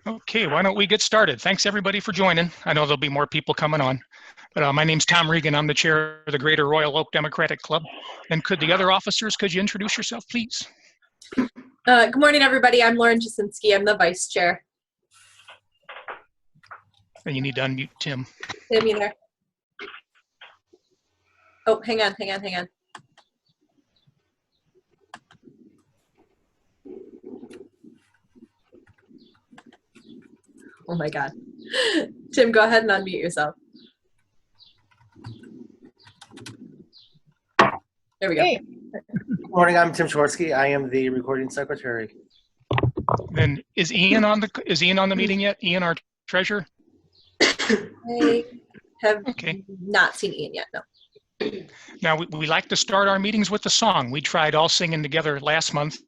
Okay, why don't we get started? Thanks everybody for joining. I know there'll be more people coming on. But my name's Tom Regan. I'm the chair of the Greater Royal Oak Democratic Club. And could the other officers, could you introduce yourself, please? Good morning, everybody. I'm Lauren Jasinski. I'm the vice chair. And you need to unmute Tim. Tim, you there? Oh, hang on. Oh my God. Tim, go ahead and unmute yourself. There we go. Hey. Good morning, I'm Tim Schwarzky. I am the recording secretary. Then is Ian on the meeting yet? Ian, our treasurer? I have not seen Ian yet, no. Now, we like to start our meetings with a song. We tried all singing together last month,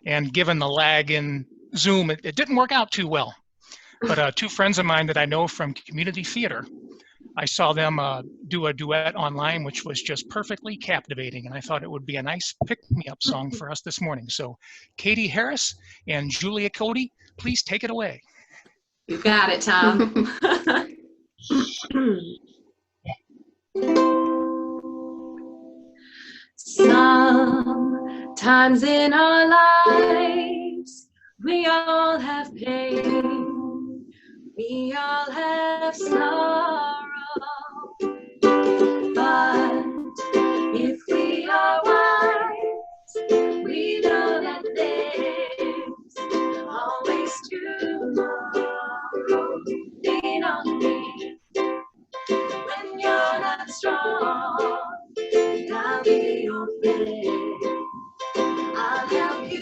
and given the lag in Zoom, it didn't work out too well. But two friends of mine that I know from community theater, I saw them do a duet online, which was just perfectly captivating, and I thought it would be a nice pick-me-up song for us this morning. So Katie Harris and Julia Cody, please take it away. You got it, Tom. Sometimes in our lives, we all have pain. We all have sorrow. But if we are wise, we know that there's always tomorrow. Lean on me when you're not strong, and I'll be your friend. I'll help you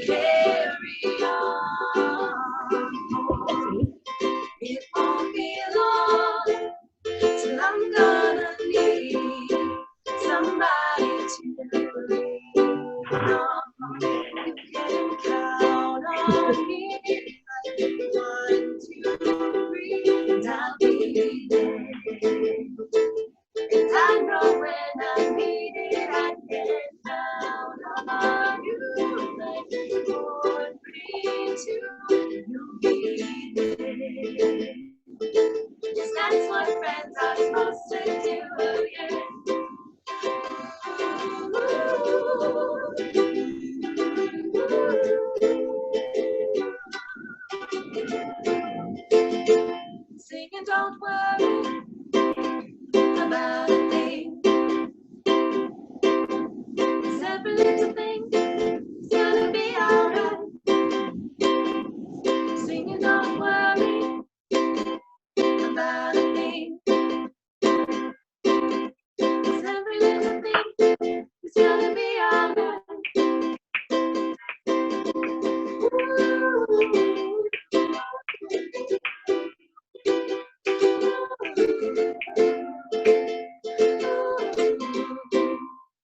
carry on. It won't be long till I'm gonna need somebody to lean on. You can count on me like 1, 2, 3, and I'll be there. And I know when I need it, I can count on you. Like 4, 3, 2, you'll be there. Yes, that's what friends are supposed to do, yeah. Singing, don't worry about a thing. Every little thing is gonna be alright. Singing, don't worry about a thing. Every little thing is gonna be alright.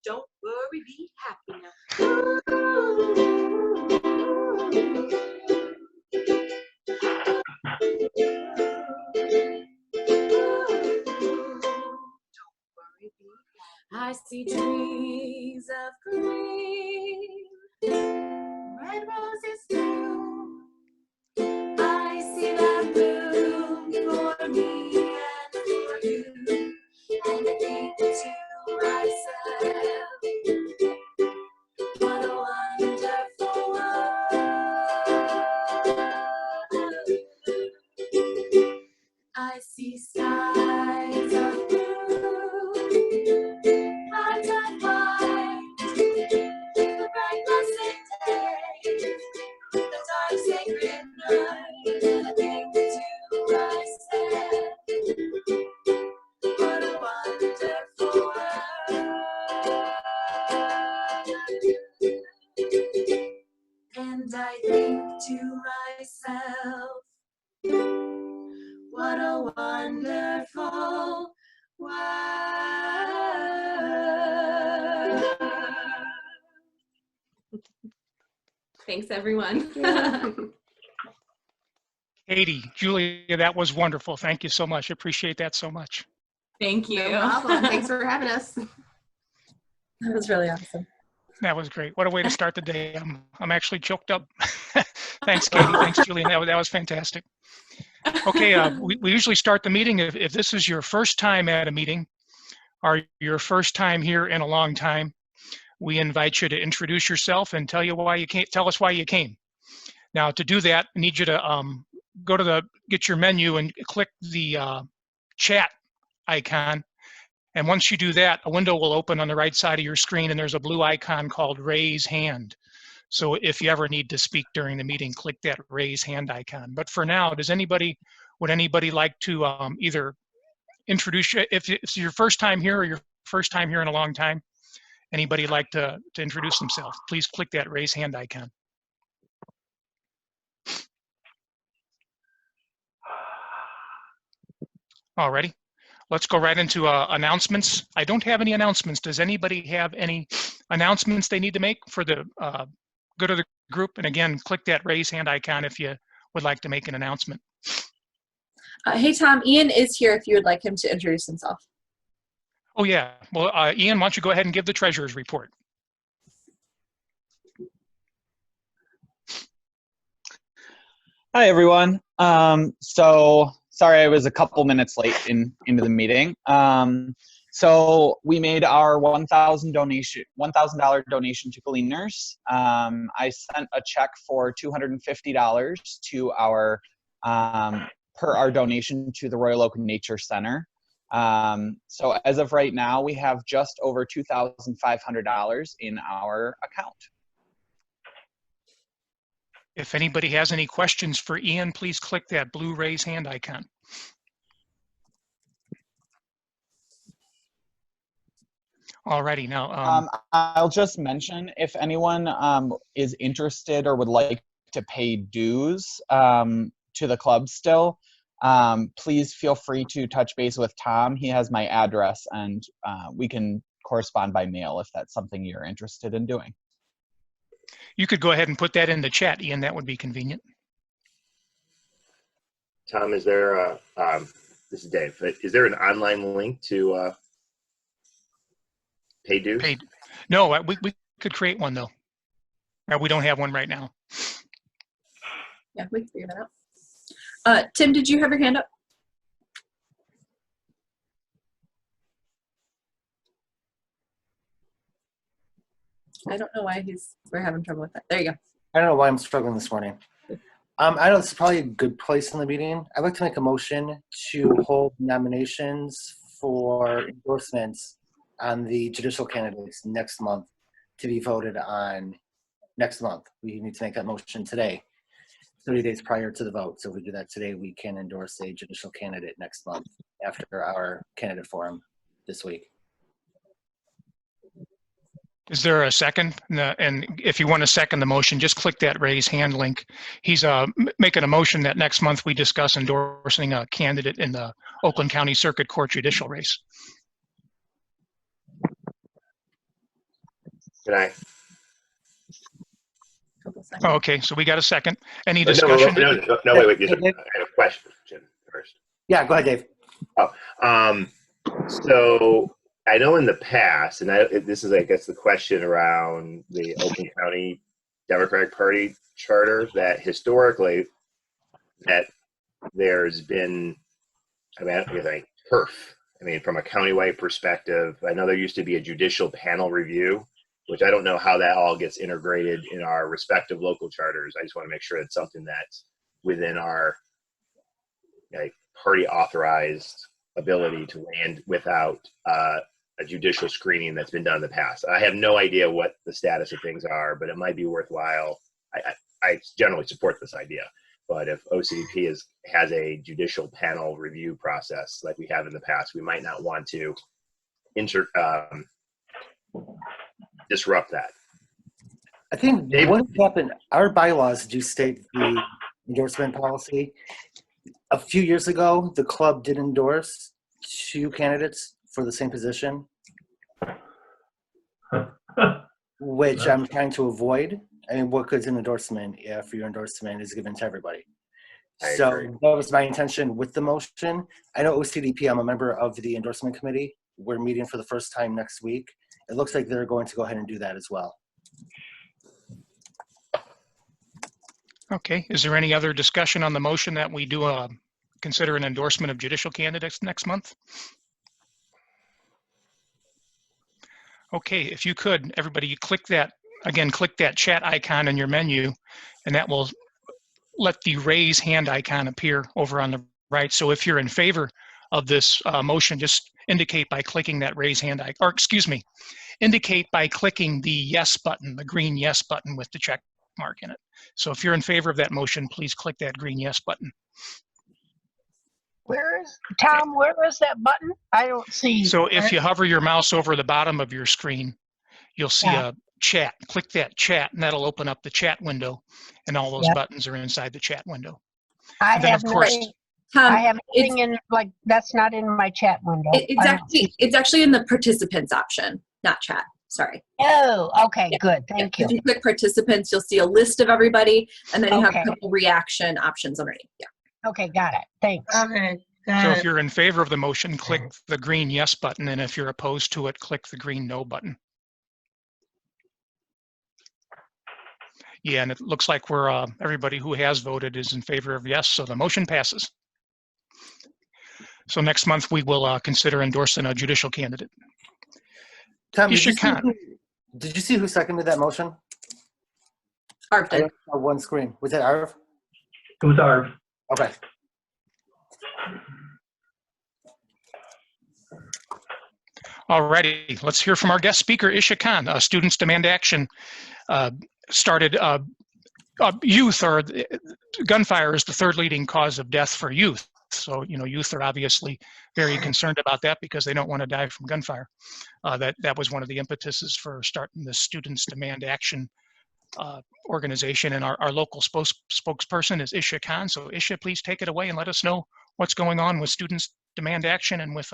Don't worry, be happy now. I see trees of green, red roses too. I see them bloom for me and for you. And I think to myself, what a wonderful world. I see skies of blue, clouds of white, the bright blessed day, the dark sacred night, and I think to myself, what a wonderful world. And I think to myself, what a wonderful world. Thanks, everyone. Katie, Julia, that was wonderful. Thank you so much. I appreciate that so much. Thank you. No problem. Thanks for having us. That was really awesome. That was great. What a way to start the day. I'm actually choked up. Thanks, Katie. Thanks, Julian. That was fantastic. Okay, we usually start the meeting. If this is your first time at a meeting, or your first time here in a long time, we invite you to introduce yourself and tell us why you came. Now, to do that, I need you to get your menu and click the chat icon. And once you do that, a window will open on the right side of your screen, and there's a blue icon called Raise Hand. So if you ever need to speak during the meeting, click that Raise Hand icon. But for now, would anybody like to either introduce you, if it's your first time here or your first time here in a long time, anybody like to introduce themselves? Please click that Raise Hand icon. Alrighty. Let's go right into announcements. I don't have any announcements. Does anybody have any announcements they need to make for the good of the group? And again, click that raise hand icon if you would like to make an announcement. Hey, Tom, Ian is here if you would like him to introduce himself. Oh, yeah. Well, Ian, why don't you go ahead and give the treasurer's report? Hi, everyone. So sorry I was a couple minutes late into the meeting. So we made our $1,000 donation to Gleaners. I sent a check for $250 to our per our donation to the Royal Oak Nature Center. So as of right now, we have just over $2,500 in our account. If anybody has any questions for Ian, please click that blue raise hand icon. Alrighty, now. I'll just mention, if anyone is interested or would like to pay dues to the club still, please feel free to touch base with Tom. He has my address, and we can correspond by mail if that's something you're interested in doing. You could go ahead and put that in the chat, Ian. That would be convenient. Tom, is there this is Dave. Is there an online link to pay dues? No, we could create one though. We don't have one right now. Yeah, we can figure that out. Tim, did you have your hand up? I don't know why we're having trouble with that. There you go. I don't know why I'm struggling this morning. I know it's probably a good place in the meeting. I'd like to make a motion to hold nominations for endorsements on the judicial candidates next month to be voted on next month. We need to make that motion today, 30 days prior to the vote. So if we do that today, we can endorse a judicial candidate next month after our candidate forum this week. Is there a second? And if you want to second the motion, just click that raise hand link. He's making a motion that next month we discuss endorsing a candidate in the Oakland County Circuit Court judicial race. Can I? Oh, okay, so we got a second. Any discussion? No, wait. I have a question first. Yeah, go ahead, Dave. Oh, so I know in the past, and this is, I guess, the question around the Oakland County Democratic Party charter, that historically that there's been, I mean, turf. I mean, from a countywide perspective, I know there used to be a judicial panel review, which I don't know how that all gets integrated in our respective local charters. I just want to make sure it's something that's within our party authorized ability to land without a judicial screening that's been done in the past. I have no idea what the status of things are, but it might be worthwhile. I generally support this idea, but if OCDP has a judicial panel review process like we have in the past, we might not want to disrupt that. I think what happened, our bylaws do state the endorsement policy. A few years ago, the club did endorse 2 candidates for the same position, which I'm trying to avoid. I mean, what good's an endorsement if your endorsement is given to everybody? So that was my intention with the motion. I know OCDP, I'm a member of the endorsement committee. We're meeting for the first time next week. It looks like they're going to go ahead and do that as well. Okay, is there any other discussion on the motion that we do consider an endorsement of judicial candidates next month? Okay, if you could, everybody click that chat icon in your menu, and that will let the raise hand icon appear over on the right. So if you're in favor of this motion, just indicate by clicking that raise hand icon, or excuse me, indicate by clicking the yes button, the green yes button with the check mark in it. So if you're in favor of that motion, please click that green yes button. Where is, Tom, where is that button? I don't see. So if you hover your mouse over the bottom of your screen, you'll see a chat. Click that chat, and that'll open up the chat window, and all those buttons are inside the chat window. I Then, have of course, nothing. I have nothing in, like, that's not in my chat window. It's actually in the participants option, not chat. Sorry. Oh, okay, good. Thank you. If you click participants, you'll see a list of everybody, and then you have Okay. a couple reaction options underneath. Yeah. Okay, got it. Thanks. Okay. so if you're in favor of the motion, click the green yes button, and if you're opposed to it, click the green no button. Yeah, and it looks like we're everybody who has voted is in favor of yes, so the motion passes. So next month we will consider endorsing a judicial candidate. Tom, Isha Khan. did you see who seconded that motion? Arv I did. don't know one screen. Was it Arv? It was Arv. Okay. Alrighty, let's hear from our guest speaker, Isha Khan. Students Demand Action started youth, or gunfire is the third leading cause of death for youth. So, youth are obviously very concerned about that because they don't want to die from gunfire. That was one of the impetuses for starting the Students Demand Action organization, and our local spokesperson is Isha Khan. So Isha, please take it away and let us know what's going on with Students Demand Action and with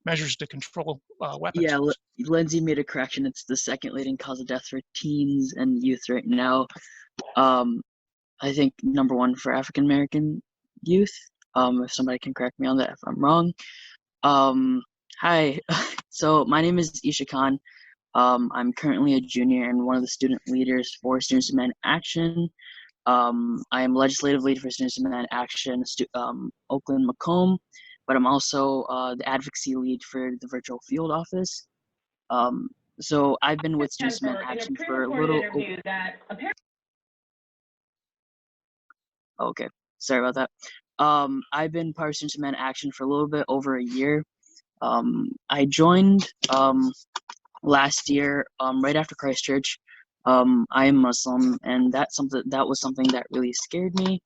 measures to control weapons. Yeah, Lindsay made a correction. It's the second leading cause of death for teens and youth right now. I think number one for African American youth. If somebody can correct me on that if I'm wrong. Hi, so my name is Isha Khan. I'm currently a junior and one of the student leaders for Students Demand Action. I am legislative lead for Students Demand Action, Oakland Macomb, but I'm also the advocacy lead for the virtual field office. So I've been with Students Demand Action for a little. Okay, sorry about that. I've been part of Students Demand Action for a little bit over a year. I joined last year, right after Christchurch. I am Muslim, and that was something that really scared me.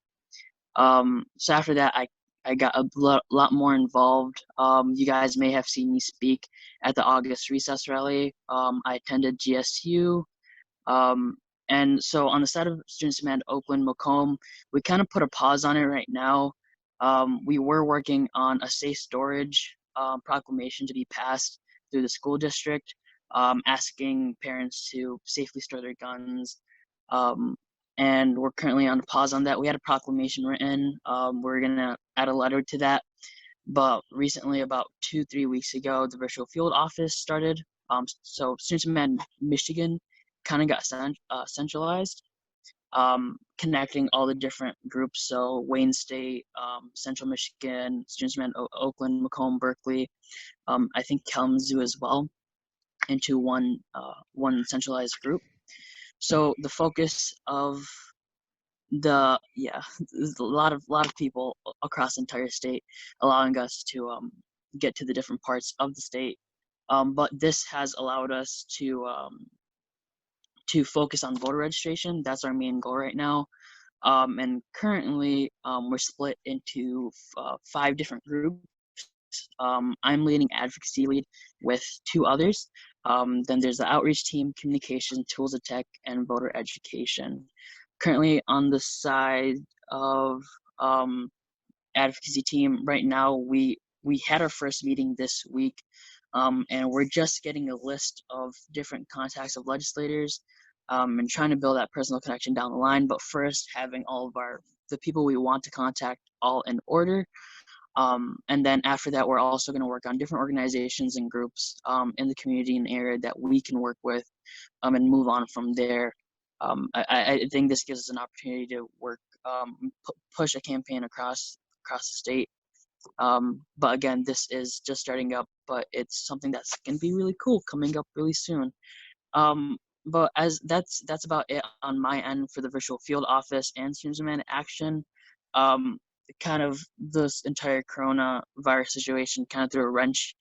So after that, I got a lot more involved. You guys may have seen me speak at the August recess rally. I attended GSU. And so on the side of Students Demand Oakland Macomb, we kind of put a pause on it right now. We were working on a safe storage proclamation to be passed through the school district, asking parents to safely store their guns. And we're currently on a pause on that. We had a proclamation written. We're gonna add a letter to that. But recently, about 2-3 weeks ago, the virtual field office started. So Students Demand Michigan kind of got centralized, connecting all the different groups. So Wayne State, Central Michigan, Students Demand Oakland, Macomb, Berkeley, I think Kalamazoo as well, into one centralized group. So the focus of there's a lot of people across the entire state, allowing us to get to the different parts of the state. But this has allowed us to focus on voter registration. That's our main goal right now. And currently, we're split into 5 different groups. I'm leading advocacy lead with 2 others. Then there's the outreach team, communication, tools of tech, and voter education. Currently on the side of advocacy team right now, we had our first meeting this week, and we're just getting a list of different contacts of legislators, and trying to build that personal connection down the line. But first, having all of the people we want to contact all in order. And then after that, we're also going to work on different organizations and groups in the community and area that we can work with, and move on from there. I think this gives us an opportunity to work, push a campaign across the state. But again, this is just starting up, but it's something that's gonna be really cool coming up really soon. But as that's about it on my end for the virtual field office and Students Demand Action. Kind of this entire coronavirus situation kind of threw a wrench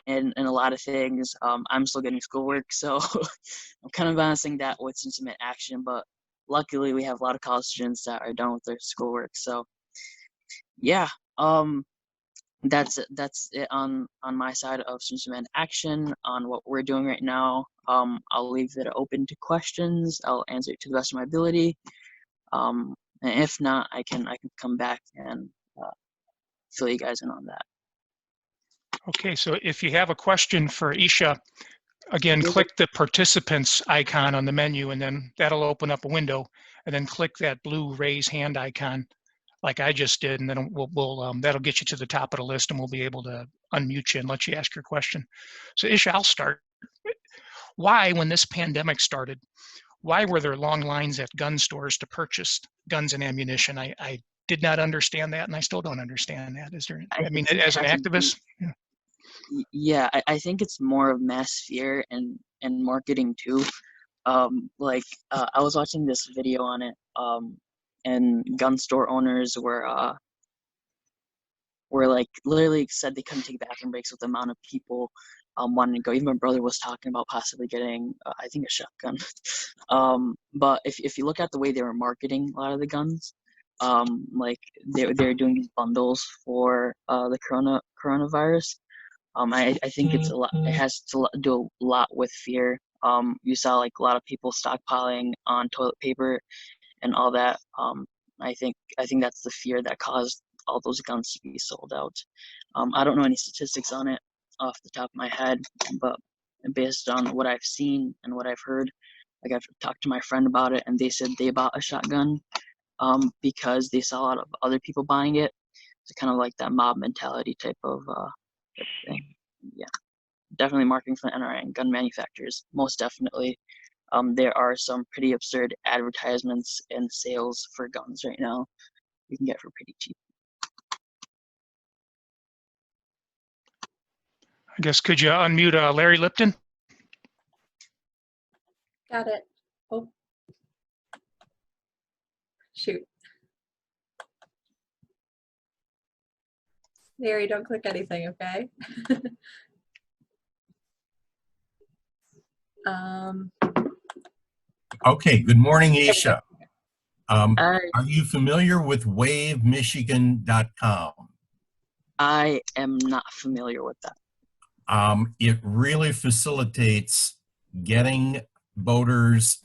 in a lot of things. I'm still getting schoolwork, so I'm kind of balancing that with Students Demand Action. But luckily, we have a lot of college students that are done with their schoolwork. So yeah, that's it on my side of Students Demand Action on what we're doing right now. I'll leave it open to questions. I'll answer it to the best of my ability. And if not, I can come back and fill you guys in on that. Okay, so if you have a question for Isha, again, click the participants icon on the menu, and then that'll open up a window, and then click that blue raise hand icon like I just did, and then that'll get you to the top of the list, and we'll be able to unmute you and let you ask your question. So Isha, I'll start. Why, when this pandemic started, why were there long lines at gun stores to purchase guns and ammunition? I did not understand that, and I still don't understand that. Is there, I mean, as an activist? Yeah, I think it's more of mass fear and marketing too. I was watching this video on it, and gun store owners were like literally said they couldn't take bathroom breaks with the amount of people wanting to go. Even my brother was talking about possibly getting, I think, a shotgun. But if you look at the way they were marketing a lot of the guns, like they're doing these bundles for the coronavirus. I think it's a lot. It has to do a lot with fear. You saw like a lot of people stockpiling on toilet paper and all that. I think that's the fear that caused all those guns to be sold out. I don't know any statistics on it off the top of my head, but based on what I've seen and what I've heard, like I've talked to my friend about it, and they said they bought a shotgun because they saw a lot of other people buying it. It's kind of like that mob mentality type of thing. Yeah, definitely marketing from the NRA and gun manufacturers, most definitely. There are some pretty absurd advertisements and sales for guns right now you can get for pretty cheap. I guess, could you unmute Larry Lipton? Got it. Oh. Shoot. Larry, don't click anything, okay? Okay, good morning, Isha. Are you familiar with wavemichigan.com? I am not familiar with that. It really facilitates getting voters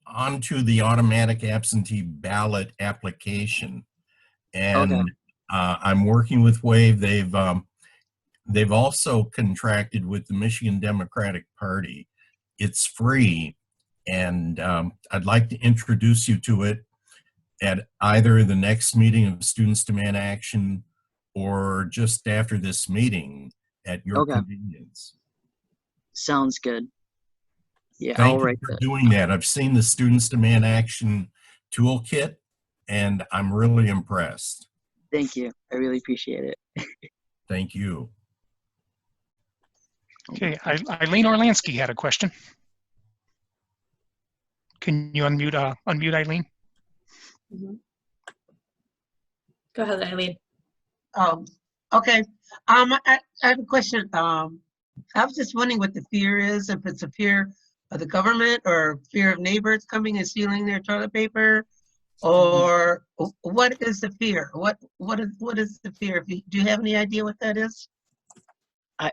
onto the automatic absentee ballot application. And Okay. I'm working with Wave. They've also contracted with the Michigan Democratic Party. It's free, and I'd like to introduce you to it at either the next meeting of Students Demand Action or just after this meeting at your convenience. Sounds good. Yeah, Thank I'll you write for that. doing that. I've seen the Students Demand Action toolkit, and I'm really impressed. Thank you. I really appreciate it. Thank you. Okay, Eileen Orlansky had a question. Can you unmute Eileen? Mm-hmm. Go ahead, Eileen. Okay. I have a question. I was just wondering what the fear is, if it's a fear of the government or fear of neighbors coming and stealing their toilet paper, or what is the fear? What is the fear? Do you have any idea what that is?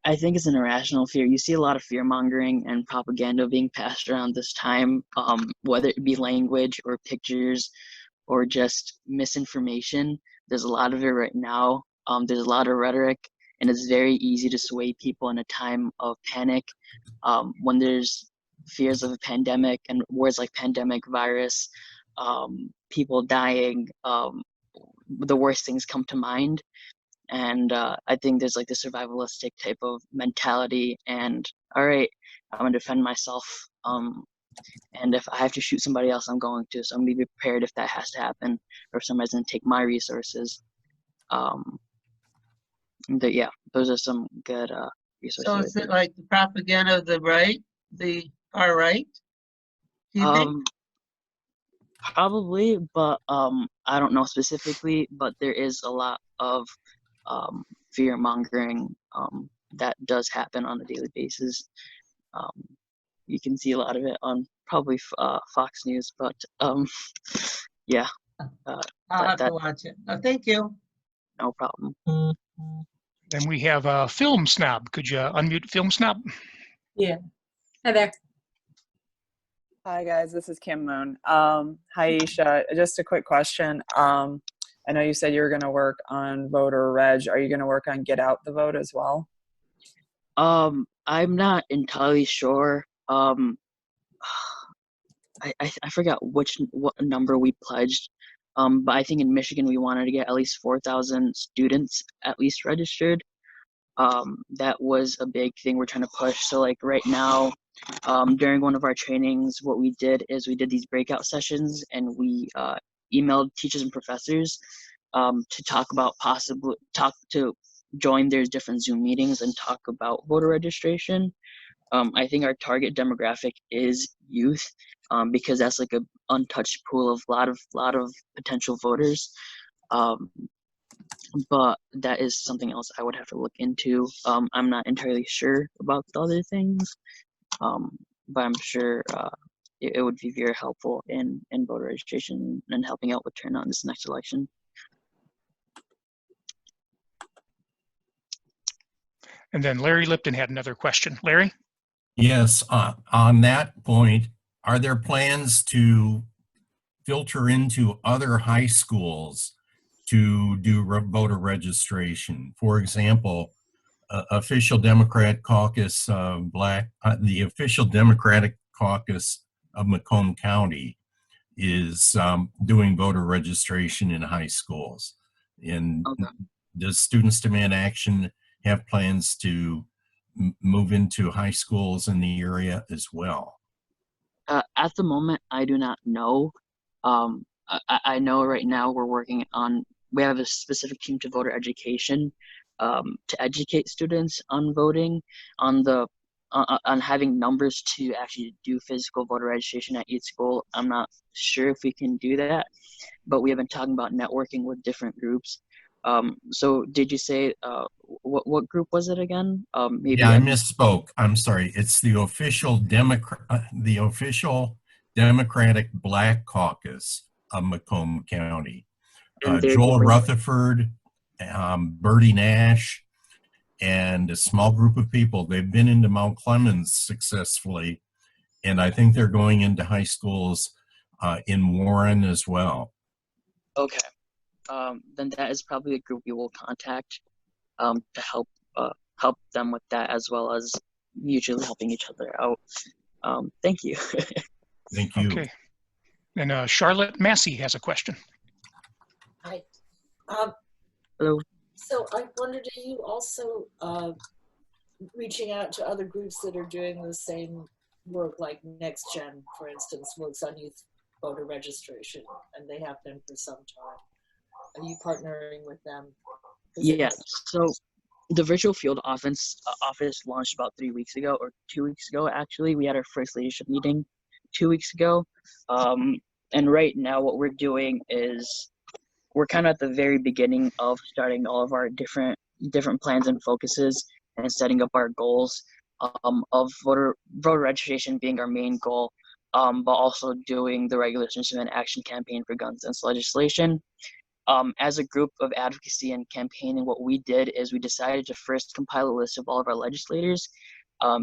I think it's an irrational fear. You see a lot of fear mongering and propaganda being passed around this time, whether it be language or pictures or just misinformation. There's a lot of it right now. There's a lot of rhetoric, and it's very easy to sway people in a time of panic. When there's fears of a pandemic and words like pandemic, virus, people dying, the worst things come to mind. And I think there's like the survivalistic type of mentality and, all right, I'm gonna defend myself And if I have to shoot somebody else, I'm going to. So I'm going to be prepared if that has to happen, or if somebody's going to take my resources. Yeah, those are some good resources. So is it like the propaganda of the right, the far right? Do you think? Probably, but I don't know specifically. But there is a lot of fear mongering that does happen on a daily basis. You can see a lot of it on probably Fox News, but yeah. I'll have to watch it. Oh, thank you. No problem. Then we have Film Snob. Could you unmute Film Snob? Yeah. Hi there. Hi guys, this is Kim Moon. Hi Isha, just a quick question. I know you said you were going to work on voter reg. Are you going to work on get out the vote as well? I'm not entirely sure. I forgot what number we pledged. But I think in Michigan we wanted to get at least 4,000 students at least registered. That was a big thing we're trying to push. So like right now, during one of our trainings, what we did is we did these breakout sessions, and we emailed teachers and professors to talk about to join their different Zoom meetings and talk about voter registration. I think our target demographic is youth, because that's like a untouched pool of lot of potential voters. But that is something else I would have to look into. I'm not entirely sure about the other things, but I'm sure it would be very helpful in voter registration and helping out with turnout in this next election. And then Larry Lipton had another question. Larry? Yes, on that point, are there plans to filter into other high schools to do voter registration? For example, official Democrat caucus the official Democratic caucus of Macomb County is doing voter registration in high schools. And does Students Demand Action have plans to move into high schools in the area as well? At the moment, I do not know. I know right now we have a specific team to voter education, to educate students on voting, on having numbers to actually do physical voter registration at each school. I'm not sure if we can do that, but we have been talking about networking with different groups. So did you say, what group was it again? Maybe I misspoke. I'm sorry. It's the official Democratic Black Caucus of Macomb County. Joel Rutherford, Bertie Nash, and a small group of people. They've been into Mount Clemens successfully, and I think they're going into high schools in Warren as well. Okay. Then that is probably a group we will contact to help them with that, as well as mutually helping each other out. Thank you. Thank you. Okay. And Charlotte Massey has a question. Hi. Hello. So I wondered, are you also reaching out to other groups that are doing the same work, like Next Gen, for instance, works on youth voter registration, and they have been for some time. Are you partnering with them? Yeah. So the virtual field office launched about 3 weeks ago, or 2 weeks ago, actually. We had our first leadership meeting 2 weeks ago. And right now what we're doing is we're kind of at the very beginning of starting all of our different plans and focuses, and setting up our goals, of voter registration being our main goal, but also doing the regular Student Action campaign for gun sense legislation. As a group of advocacy and campaigning, what we did is we decided to first compile a list of all of our legislators,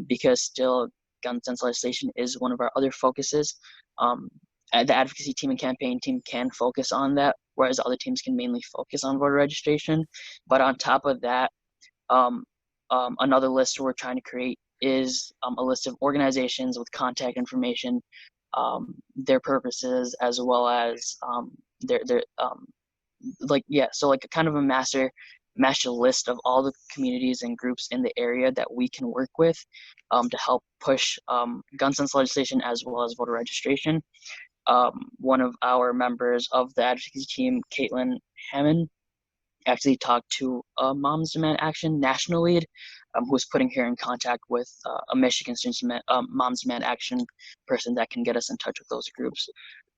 because still gun sense legislation is one of our other focuses. The advocacy team and campaign team can focus on that, whereas other teams can mainly focus on voter registration. But on top of that, another list we're trying to create is a list of organizations with contact information, their purposes, as well as their so like kind of a master match a list of all the communities and groups in the area that we can work with to help push gun sense legislation as well as voter registration. One of our members of the advocacy team, Caitlin Hammond, actually talked to Moms Demand Action national lead, who was putting her in contact with a Michigan Students Demand, Moms Demand Action person that can get us in touch with those groups.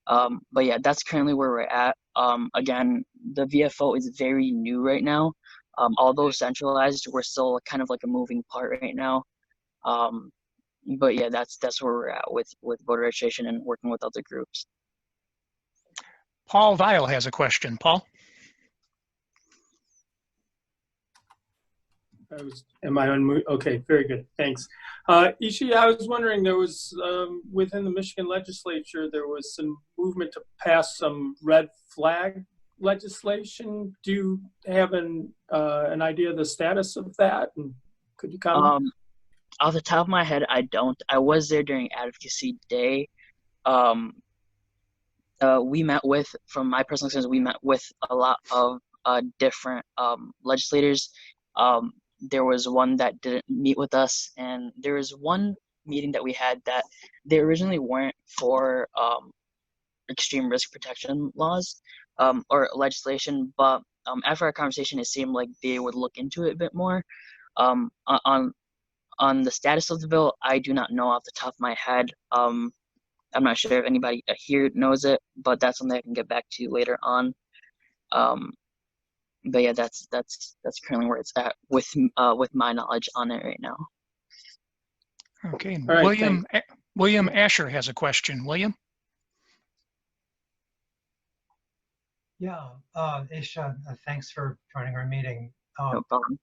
But yeah, that's currently where we're at. Again, the VFO is very new right now. Although centralized, we're still kind of like a moving part right now. But yeah, that's where we're at with voter registration and working with other groups. Paul Weil has a question. Paul? Am I on mute? Okay, very good. Thanks. Isha, I was wondering, there was, within the Michigan legislature, there was some movement to pass some red flag legislation. Do you have an idea of the status of that? And could you comment? Off the top of my head, I don't. I was there during Advocacy Day. We met with, from my personal experience, we met with a lot of different legislators. There was one that didn't meet with us, and there was one meeting that we had that they originally weren't for extreme risk protection laws or legislation, but after our conversation, it seemed like they would look into it a bit more. On the status of the bill, I do not know off the top of my head. I'm not sure if anybody here knows it, but that's something I can get back to you later on. But yeah, that's currently where it's at with my knowledge on it right now. Okay, Right, William Asher has a question. William? Yeah, Isha, thanks for joining our meeting. No problem.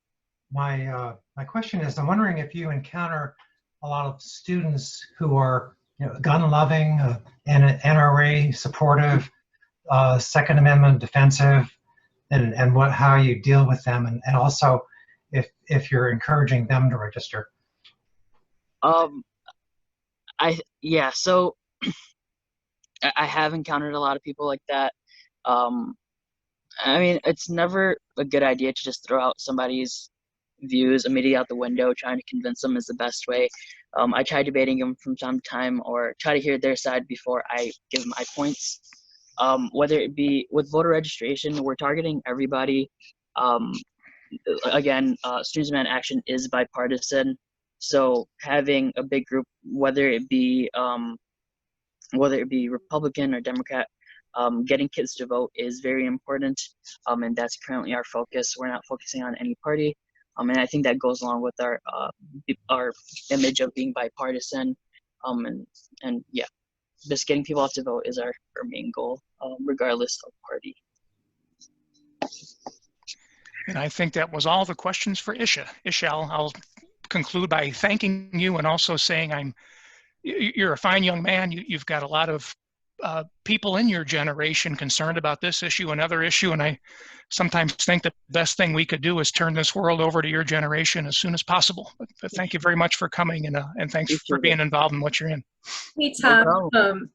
My question is, I'm wondering if you encounter a lot of students who are, gun-loving, and NRA supportive, Second Amendment defensive, and how you deal with them, and also if you're encouraging them to register. So I have encountered a lot of people like that. I mean, it's never a good idea to just throw out somebody's views immediately out the window. Trying to convince them is the best way. I try debating them from time to time, or try to hear their side before I give my points. Whether it be with voter registration, we're targeting everybody. Again, Students Demand Action is bipartisan, so having a big group, whether it be Republican or Democrat, getting kids to vote is very important, and that's currently our focus. We're not focusing on any party, and I think that goes along with our image of being bipartisan, and yeah, just getting people out to vote is our main goal, regardless of party. And I think that was all the questions for Isha. Isha, I'll conclude by thanking you and also saying you're a fine young man. You've got a lot of people in your generation concerned about this issue, another issue, and I sometimes think the best thing we could do is turn this world over to your generation as soon as possible. But thank you very much for coming, and thanks for being involved in what you're in. Hey, Tom,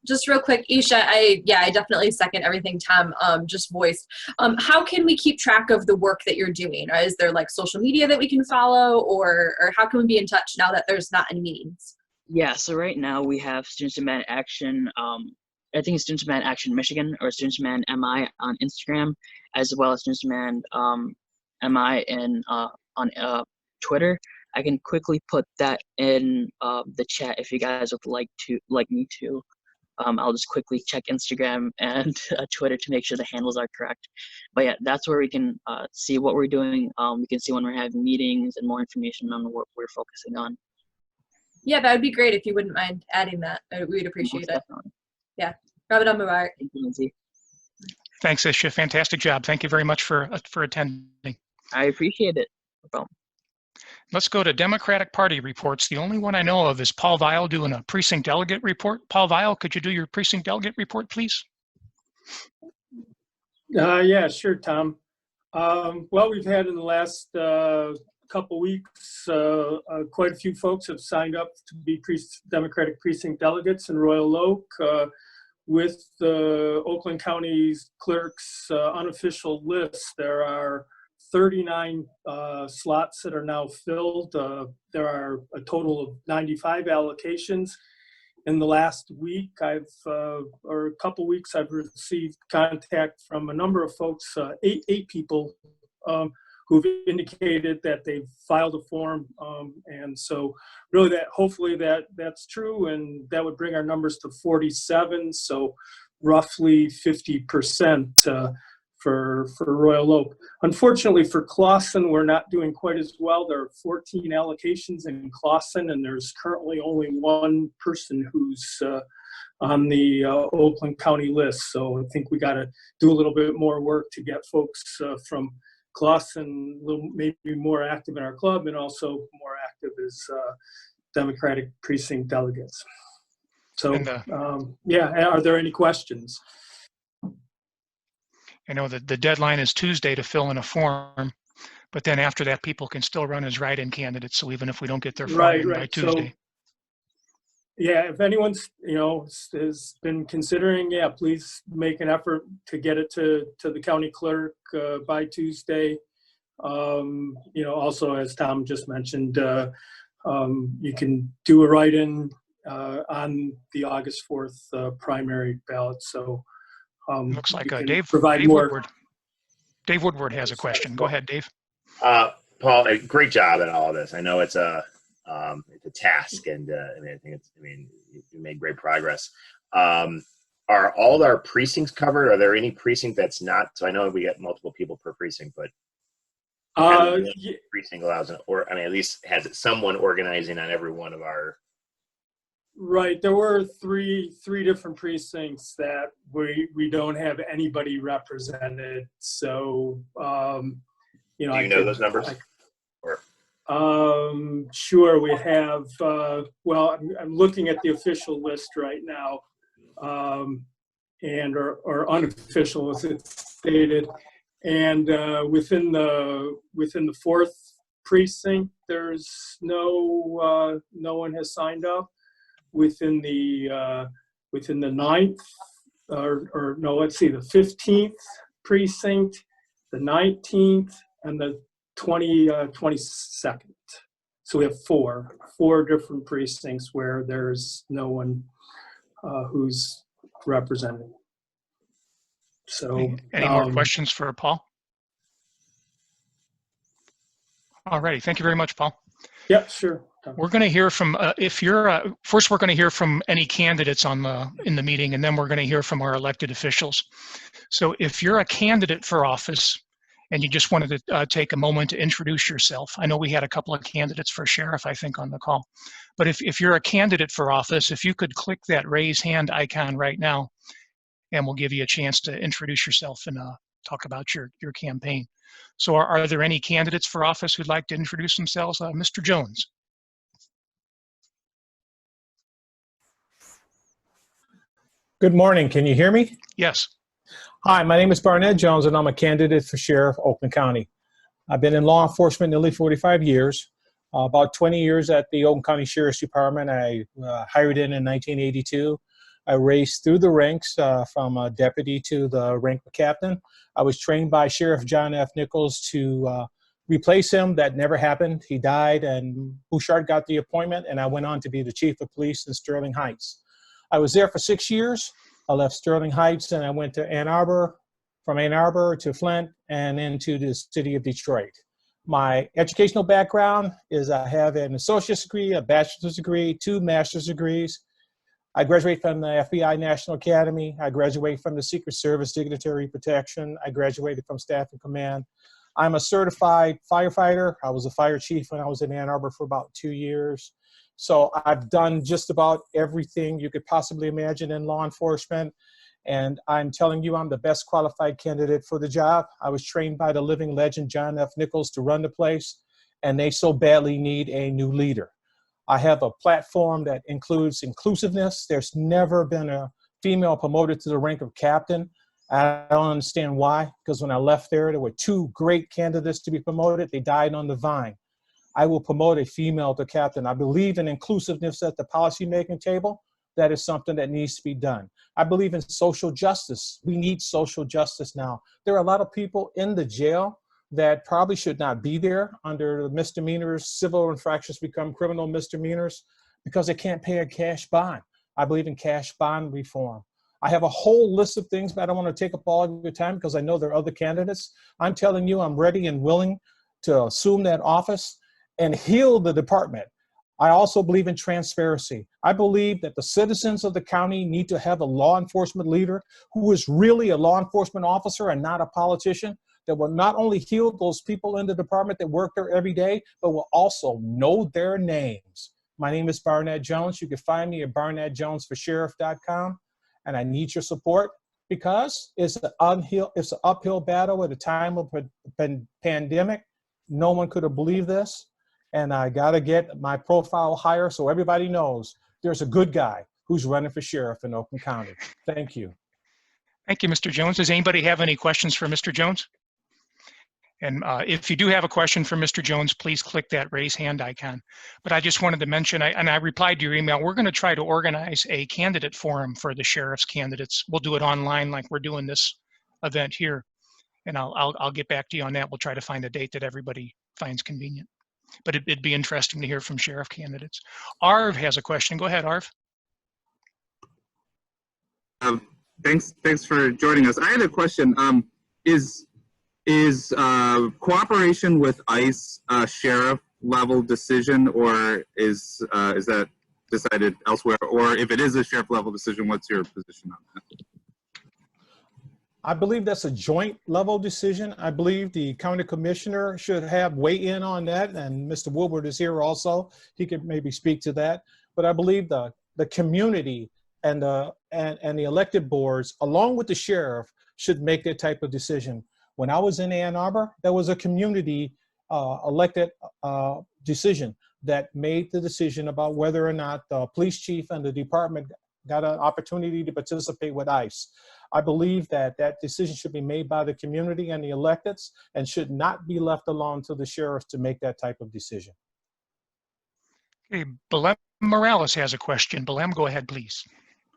just real quick, Isha, I definitely second everything Tom just voiced. How can we keep track of the work that you're doing? Is there like social media that we can follow, or how can we be in touch now that there's not any meetings? Yeah, so right now we have Students Demand Action, I think it's Students Demand Action Michigan or Students Demand MI on Instagram, as well as Students Demand MI on Twitter. I can quickly put that in the chat if you guys would like me to. I'll just quickly check Instagram and Twitter to make sure the handles are correct. But yeah, that's where we can see what we're doing. We can see when we're having meetings and more information on what we're focusing on. Yeah, that would be great if you wouldn't mind adding that. We'd appreciate it. Yeah, Ramadan Mubarak. Thank you, Lindsay. Thanks, Isha. Fantastic job. Thank you very much for attending. I appreciate it. No problem. Let's go to Democratic Party reports. The only one I know of is Paul Weil doing a precinct delegate report. Paul Weil, could you do your precinct delegate report, please? Yeah, sure, Tom. Well, we've had in the last couple weeks, quite a few folks have signed up to be Democratic precinct delegates in Royal Oak. With the Oakland County Clerk's unofficial list, there are 39 slots that are now filled. There are a total of 95 allocations. In the last week, or a couple weeks, I've received contact from a number of folks, eight people who've indicated that they've filed a form. And so really hopefully that's true, and that would bring our numbers to 47. So roughly 50% for Royal Oak. Unfortunately for Clawson, we're not doing quite as well. There are 14 allocations in Clawson, and there's currently only one person who's on the Oakland County list. So I think we got to do a little bit more work to get folks from Clawson maybe more active in our club, and also more active as Democratic precinct delegates. So yeah, are there any questions? I know that the deadline is Tuesday to fill in a form, but then after that, people can still run as write-in candidates. So even if we don't get their form in by Tuesday. So, yeah, if anyone's has been considering, yeah, please make an effort to get it to the county clerk by Tuesday. Also, as Tom just mentioned, you can do a write-in on the August 4th primary ballot. So. Looks like Dave Woodward has a question. Go ahead, Dave. Paul, great job at all of this. I know it's a task, and I think you made great progress. Are all our precincts covered? Are there any precinct that's not? So I know we get multiple people per precinct, but precinct allows at least has someone organizing on every one of our. Right, there were three different precincts that we don't have anybody represented. So do you know those numbers? Sure, we have. Well, I'm looking at the official list right now, and or unofficial as it's stated. And within the 4th precinct, there's no one has signed up. Within the 9th, or no, let's see, the 15th precinct, the 19th, and the 22nd. So we have four different precincts where there's no one who's represented. So any more questions for Paul? All righty, thank you very much, Paul. Yep, sure. We're going to hear from first we're going to hear from any candidates in the meeting, and then we're going to hear from our elected officials. So if you're a candidate for office and you just wanted to take a moment to introduce yourself, I know we had a couple of candidates for sheriff, I think, on the call. But if you're a candidate for office, if you could click that raise hand icon right now, and we'll give you a chance to introduce yourself and talk about your campaign. So are there any candidates for office who'd like to introduce themselves? Mr. Jones. Good morning. Can you hear me? Yes. Hi, my name is Barnett Jones, and I'm a candidate for sheriff, Oakland County. I've been in law enforcement nearly 45 years, about 20 years at the Oakland County Sheriff's Department. I hired in 1982. I raced through the ranks from a deputy to the rank of captain. I was trained by Sheriff John F. Nichols to replace him. That never happened. He died, and Bouchard got the appointment, and I went on to be the chief of police in Sterling Heights. I was there for 6 years. I left Sterling Heights and I went to Ann Arbor, from Ann Arbor to Flint, and into the city of Detroit. My educational background is I have an associate's degree, a bachelor's degree, 2 master's degrees. I graduated from the FBI National Academy. I graduated from the Secret Service Dignitary Protection. I graduated from Staff and Command. I'm a certified firefighter. I was a fire chief when I was in Ann Arbor for about 2 years. So I've done just about everything you could possibly imagine in law enforcement. And I'm telling you, I'm the best qualified candidate for the job. I was trained by the living legend, John F. Nichols, to run the place, and they so badly need a new leader. I have a platform that includes inclusiveness. There's never been a female promoted to the rank of captain. I don't understand why, because when I left there were 2 great candidates to be promoted. They died on the vine. I will promote a female to captain. I believe in inclusiveness at the policymaking table. That is something that needs to be done. I believe in social justice. We need social justice now. There are a lot of people in the jail that probably should not be there under the misdemeanors. Civil infractions become criminal misdemeanors because they can't pay a cash bond. I believe in cash bond reform. I have a whole list of things, but I don't want to take up all of your time because I know there are other candidates. I'm telling you, I'm ready and willing to assume that office and heal the department. I also believe in transparency. I believe that the citizens of the county need to have a law enforcement leader who is really a law enforcement officer and not a politician, that will not only heal those people in the department that work there every day, but will also know their names. My name is Barnett Jones. You can find me at barnettjonesforsheriff.com, and I need your support because it's an uphill battle at a time of a pandemic. No one could have believed this, and I got to get my profile higher so everybody knows there's a good guy who's running for sheriff in Oakland County. Thank you. Thank you, Mr. Jones. Does anybody have any questions for Mr. Jones? And if you do have a question for Mr. Jones, please click that raise hand icon. But I just wanted to mention, and I replied to your email, we're going to try to organize a candidate forum for the sheriff's candidates. We'll do it online like we're doing this event here. And I'll get back to you on that. We'll try to find a date that everybody finds convenient. But it'd be interesting to hear from sheriff candidates. Arv has a question. Go ahead, Arv. Thanks for joining us. I had a question. Is cooperation with ICE a sheriff level decision, or is that decided elsewhere? Or if it is a sheriff level decision, what's your position on that? I believe that's a joint level decision. I believe the county commissioner should have weigh in on that, and Mr. Woodward is here also. He could maybe speak to that. But I believe the community and the elected boards, along with the sheriff, should make that type of decision. When I was in Ann Arbor, there was a community elected decision that made the decision about whether or not the police chief and the department got an opportunity to participate with ICE. I believe that that decision should be made by the community and the electeds and should not be left alone to the sheriffs to make that type of decision. Okay, Belem Morales has a question. Belem, go ahead, please.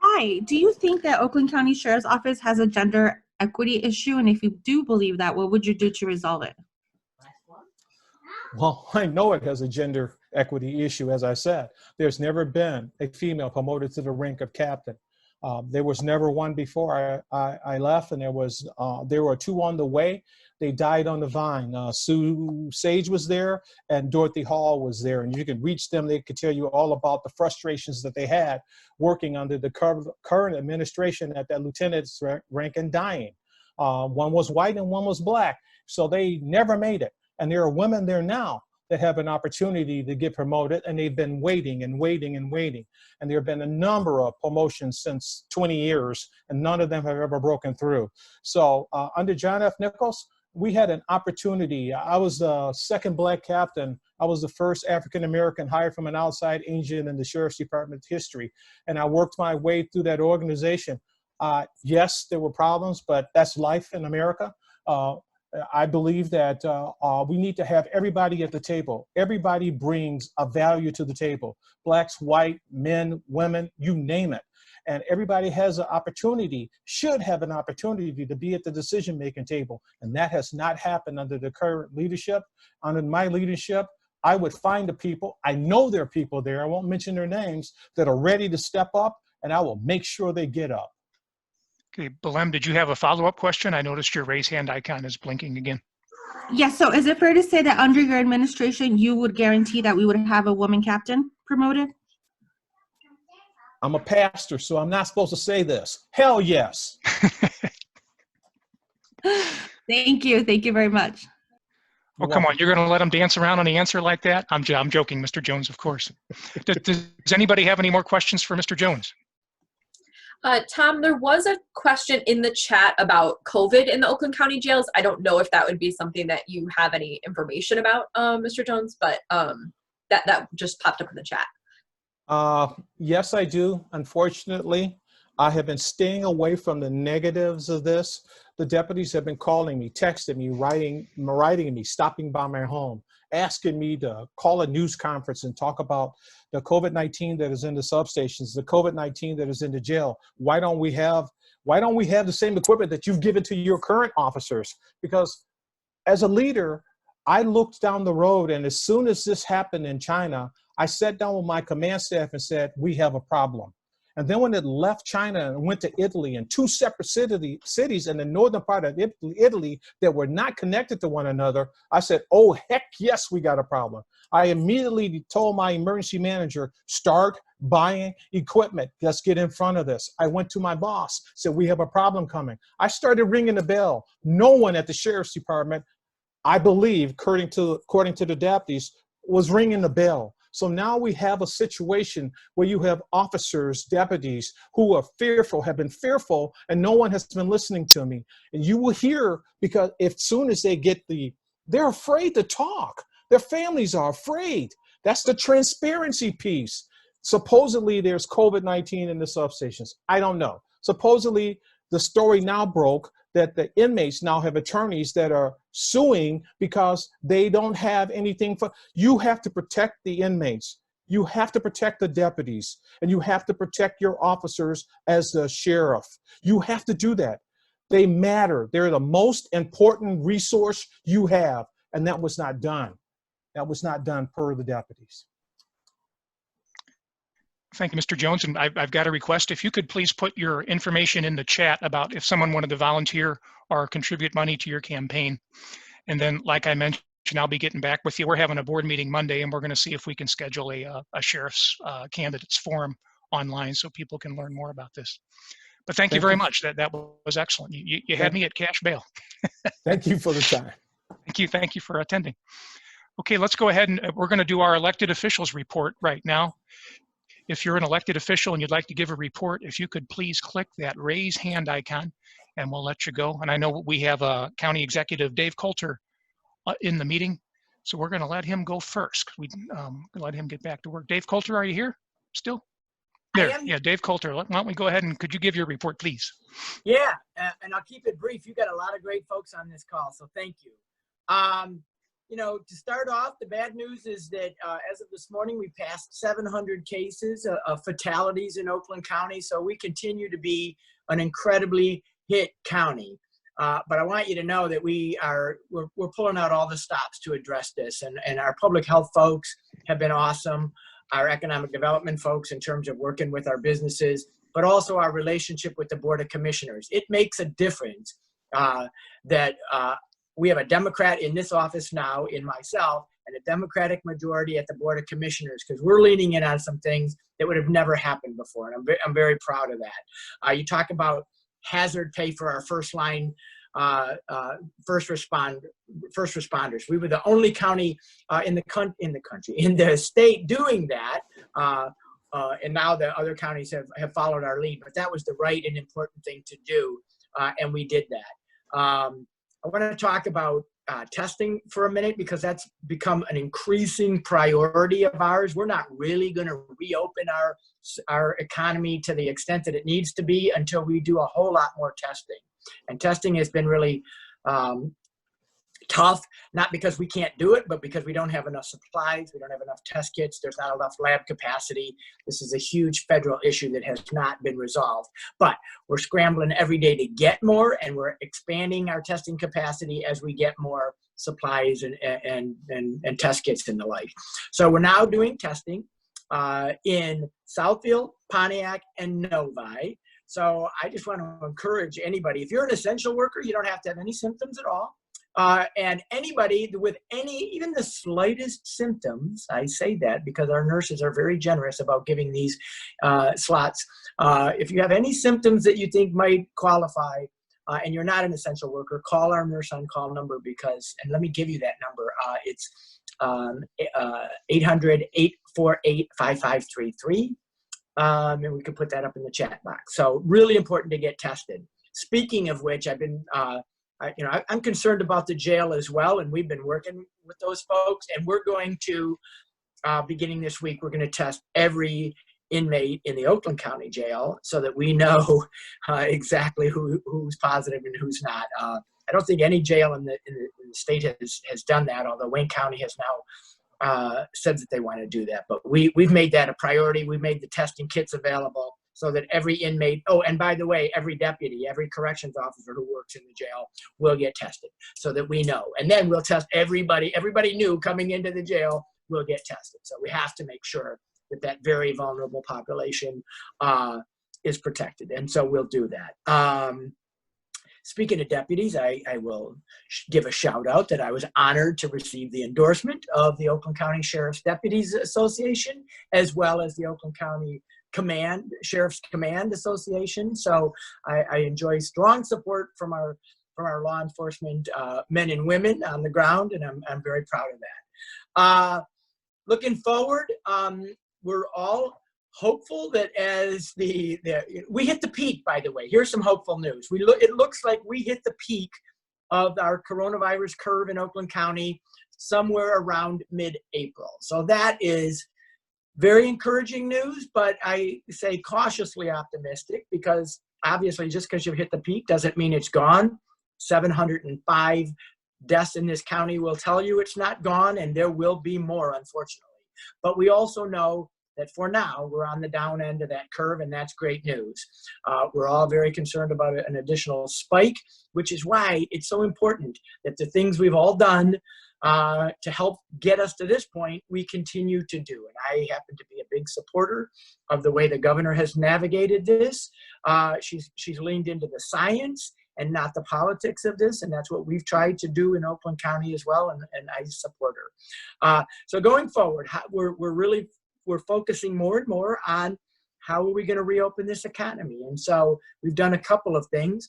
Hi, do you think that Oakland County Sheriff's Office has a gender equity issue? And if you do believe that, what would you do to resolve it? Well, I know it has a gender equity issue. As I said, there's never been a female promoted to the rank of captain. There was never one before I left, and there were two on the way. They died on the vine. Sue Sage was there, and Dorothy Hall was there, and you could reach them. They could tell you all about the frustrations that they had working under the current administration at that lieutenant's rank and dying. One was white and one was black, so they never made it. And there are women there now that have an opportunity to get promoted, and they've been waiting and waiting and waiting. And there have been a number of promotions since 20 years, and none of them have ever broken through. So under John F. Nichols, we had an opportunity. I was the second black captain. I was the first African-American hired from an outside agent in the Sheriff's Department history. And I worked my way through that organization. Yes, there were problems, but that's life in America. I believe that we need to have everybody at the table. Everybody brings a value to the table. Blacks, white, men, women, you name it. And everybody has an opportunity, should have an opportunity to be at the decision-making table. And that has not happened under the current leadership. Under my leadership, I would find the people, I know there are people there, I won't mention their names, that are ready to step up, and I will make sure they get up. Okay, Belem, did you have a follow-up question? I noticed your raise hand icon is blinking again. Yes, so is it fair to say that under your administration, you would guarantee that we would have a woman captain promoted? I'm a pastor, so I'm not supposed to say this. Hell yes. Thank you. Thank you very much. Oh, come on. You're going to let him dance around on the answer like that? I'm joking, Mr. Jones, of course. Does anybody have any more questions for Mr. Jones? Tom, there was a question in the chat about COVID in the Oakland County jails. I don't know if that would be something that you have any information about, Mr. Jones, but that just popped up in the chat. Yes, I do. Unfortunately, I have been staying away from the negatives of this. The deputies have been calling me, texting me, writing me, stopping by my home, asking me to call a news conference and talk about the COVID-19 that is in the substations, the COVID-19 that is in the jail. Why don't we have the same equipment that you've given to your current officers? Because as a leader, I looked down the road, and as soon as this happened in China, I sat down with my command staff and said, we have a problem. And then when it left China and went to Italy, and 2 separate cities in the northern part of Italy that were not connected to one another, I said, oh, heck yes, we got a problem. I immediately told my emergency manager, start buying equipment. Let's get in front of this. I went to my boss, said, we have a problem coming. I started ringing the bell. No one at the sheriff's department, I believe, according to the deputies, was ringing the bell. So now we have a situation where you have officers, deputies who are fearful, have been fearful, and no one has been listening to me. And you will hear, because as soon as they get they're afraid to talk. Their families are afraid. That's the transparency piece. Supposedly there's COVID-19 in the substations. I don't know. Supposedly the story now broke that the inmates now have attorneys that are suing because they don't have anything you have to protect the inmates. You have to protect the deputies, and you have to protect your officers as the sheriff. You have to do that. They matter. They're the most important resource you have, and that was not done. That was not done per the deputies. Thank you, Mr. Jones. And I've got a request. If you could please put your information in the chat about if someone wanted to volunteer or contribute money to your campaign. And then, like I mentioned, I'll be getting back with you. We're having a board meeting Monday, and we're going to see if we can schedule a sheriff's candidates forum online so people can learn more about this. But thank you very much. That was excellent. You had me at cash bail. Thank you for the time. Thank you for attending. Okay, let's go ahead and we're going to do our elected officials report right now. If you're an elected official and you'd like to give a report, if you could please click that raise hand icon and we'll let you go. And I know we have County Executive Dave Coulter in the meeting, so we're going to let him go first. We let him get back to work. Dave Coulter, are you here still? There, yeah, Dave Coulter. Why don't we go ahead and could you give your report, please? Yeah, and I'll keep it brief. You got a lot of great folks on this call, so thank you. You know, to start off, the bad news is that as of this morning, we passed 700 cases of fatalities in Oakland County. So we continue to be an incredibly hit county. But I want you to know that we're pulling out all the stops to address this. And our public health folks have been awesome. Our economic development folks in terms of working with our businesses, but also our relationship with the Board of Commissioners. It makes a difference that we have a Democrat in this office now, in myself, and a Democratic majority at the Board of Commissioners, because we're leaning in on some things that would have never happened before, and I'm very proud of that. You talk about hazard pay for our first line first responders. We were the only county in the state doing that, and now the other counties have followed our lead. But that was the right and important thing to do, and we did that. I want to talk about testing for a minute because that's become an increasing priority of ours. We're not really going to reopen our economy to the extent that it needs to be until we do a whole lot more testing. And testing has been really tough, not because we can't do it, but because we don't have enough supplies, we don't have enough test kits, there's not enough lab capacity. This is a huge federal issue that has not been resolved. But we're scrambling every day to get more, and we're expanding our testing capacity as we get more supplies and test kits and the like. So we're now doing testing in Southfield, Pontiac, and Novi. So I just want to encourage anybody, if you're an essential worker, you don't have to have any symptoms at all. And anybody with even the slightest symptoms, I say that because our nurses are very generous about giving these slots. If you have any symptoms that you think might qualify and you're not an essential worker, call our nurse on call number and let me give you that number. It's 800-848-5533. And we can put that up in the chat box. So really important to get tested. Speaking of which, I've been, I'm concerned about the jail as well, and we've been working with those folks, and we're going to, beginning this week, we're going to test every inmate in the Oakland County Jail so that we know exactly who's positive and who's not. I don't think any jail in the state has done that, although Wayne County has now said that they want to do that. But we've made that a priority. We've made the testing kits available. so that every inmate, oh, and by the way, every deputy, every corrections officer who works in the jail will get tested so that we know. And then we'll test everybody new coming into the jail will get tested. So we have to make sure that that very vulnerable population is protected. And so we'll do that. Speaking of deputies, I will give a shout out that I was honored to receive the endorsement of the Oakland County Sheriff's Deputies Association, as well as the Oakland County Sheriff's Command Association. So I enjoy strong support from our law enforcement men and women on the ground, and I'm very proud of that. Looking forward, we're all hopeful that as we hit the peak, by the way. Here's some hopeful news. It looks like we hit the peak of our coronavirus curve in Oakland County somewhere around mid-April. So that is very encouraging news, but I say cautiously optimistic, because obviously just because you've hit the peak doesn't mean it's gone. 705 deaths in this county will tell you it's not gone, and there will be more, unfortunately. But we also know that for now, we're on the down end of that curve, and that's great news. We're all very concerned about an additional spike, which is why it's so important that the things we've all done to help get us to this point, we continue to do. And I happen to be a big supporter of the way the governor has navigated this. She's leaned into the science and not the politics of this, and that's what we've tried to do in Oakland County as well, and I support her. So going forward, we're focusing more and more on how are we going to reopen this economy. And so we've done a couple of things.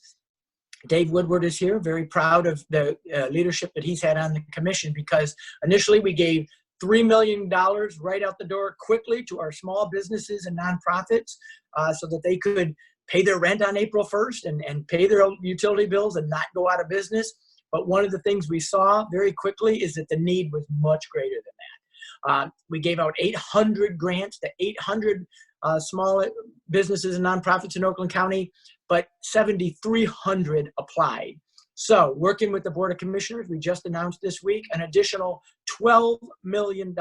Dave Woodward is here, very proud of the leadership that he's had on the commission, because initially we gave $3 million right out the door quickly to our small businesses and nonprofits so that they could pay their rent on April 1st and pay their utility bills and not go out of business. But one of the things we saw very quickly is that the need was much greater than that. We gave out 800 grants to 800 small businesses and nonprofits in Oakland County, but 7,300 applied. So working with the Board of Commissioners, we just announced this week an additional $12 million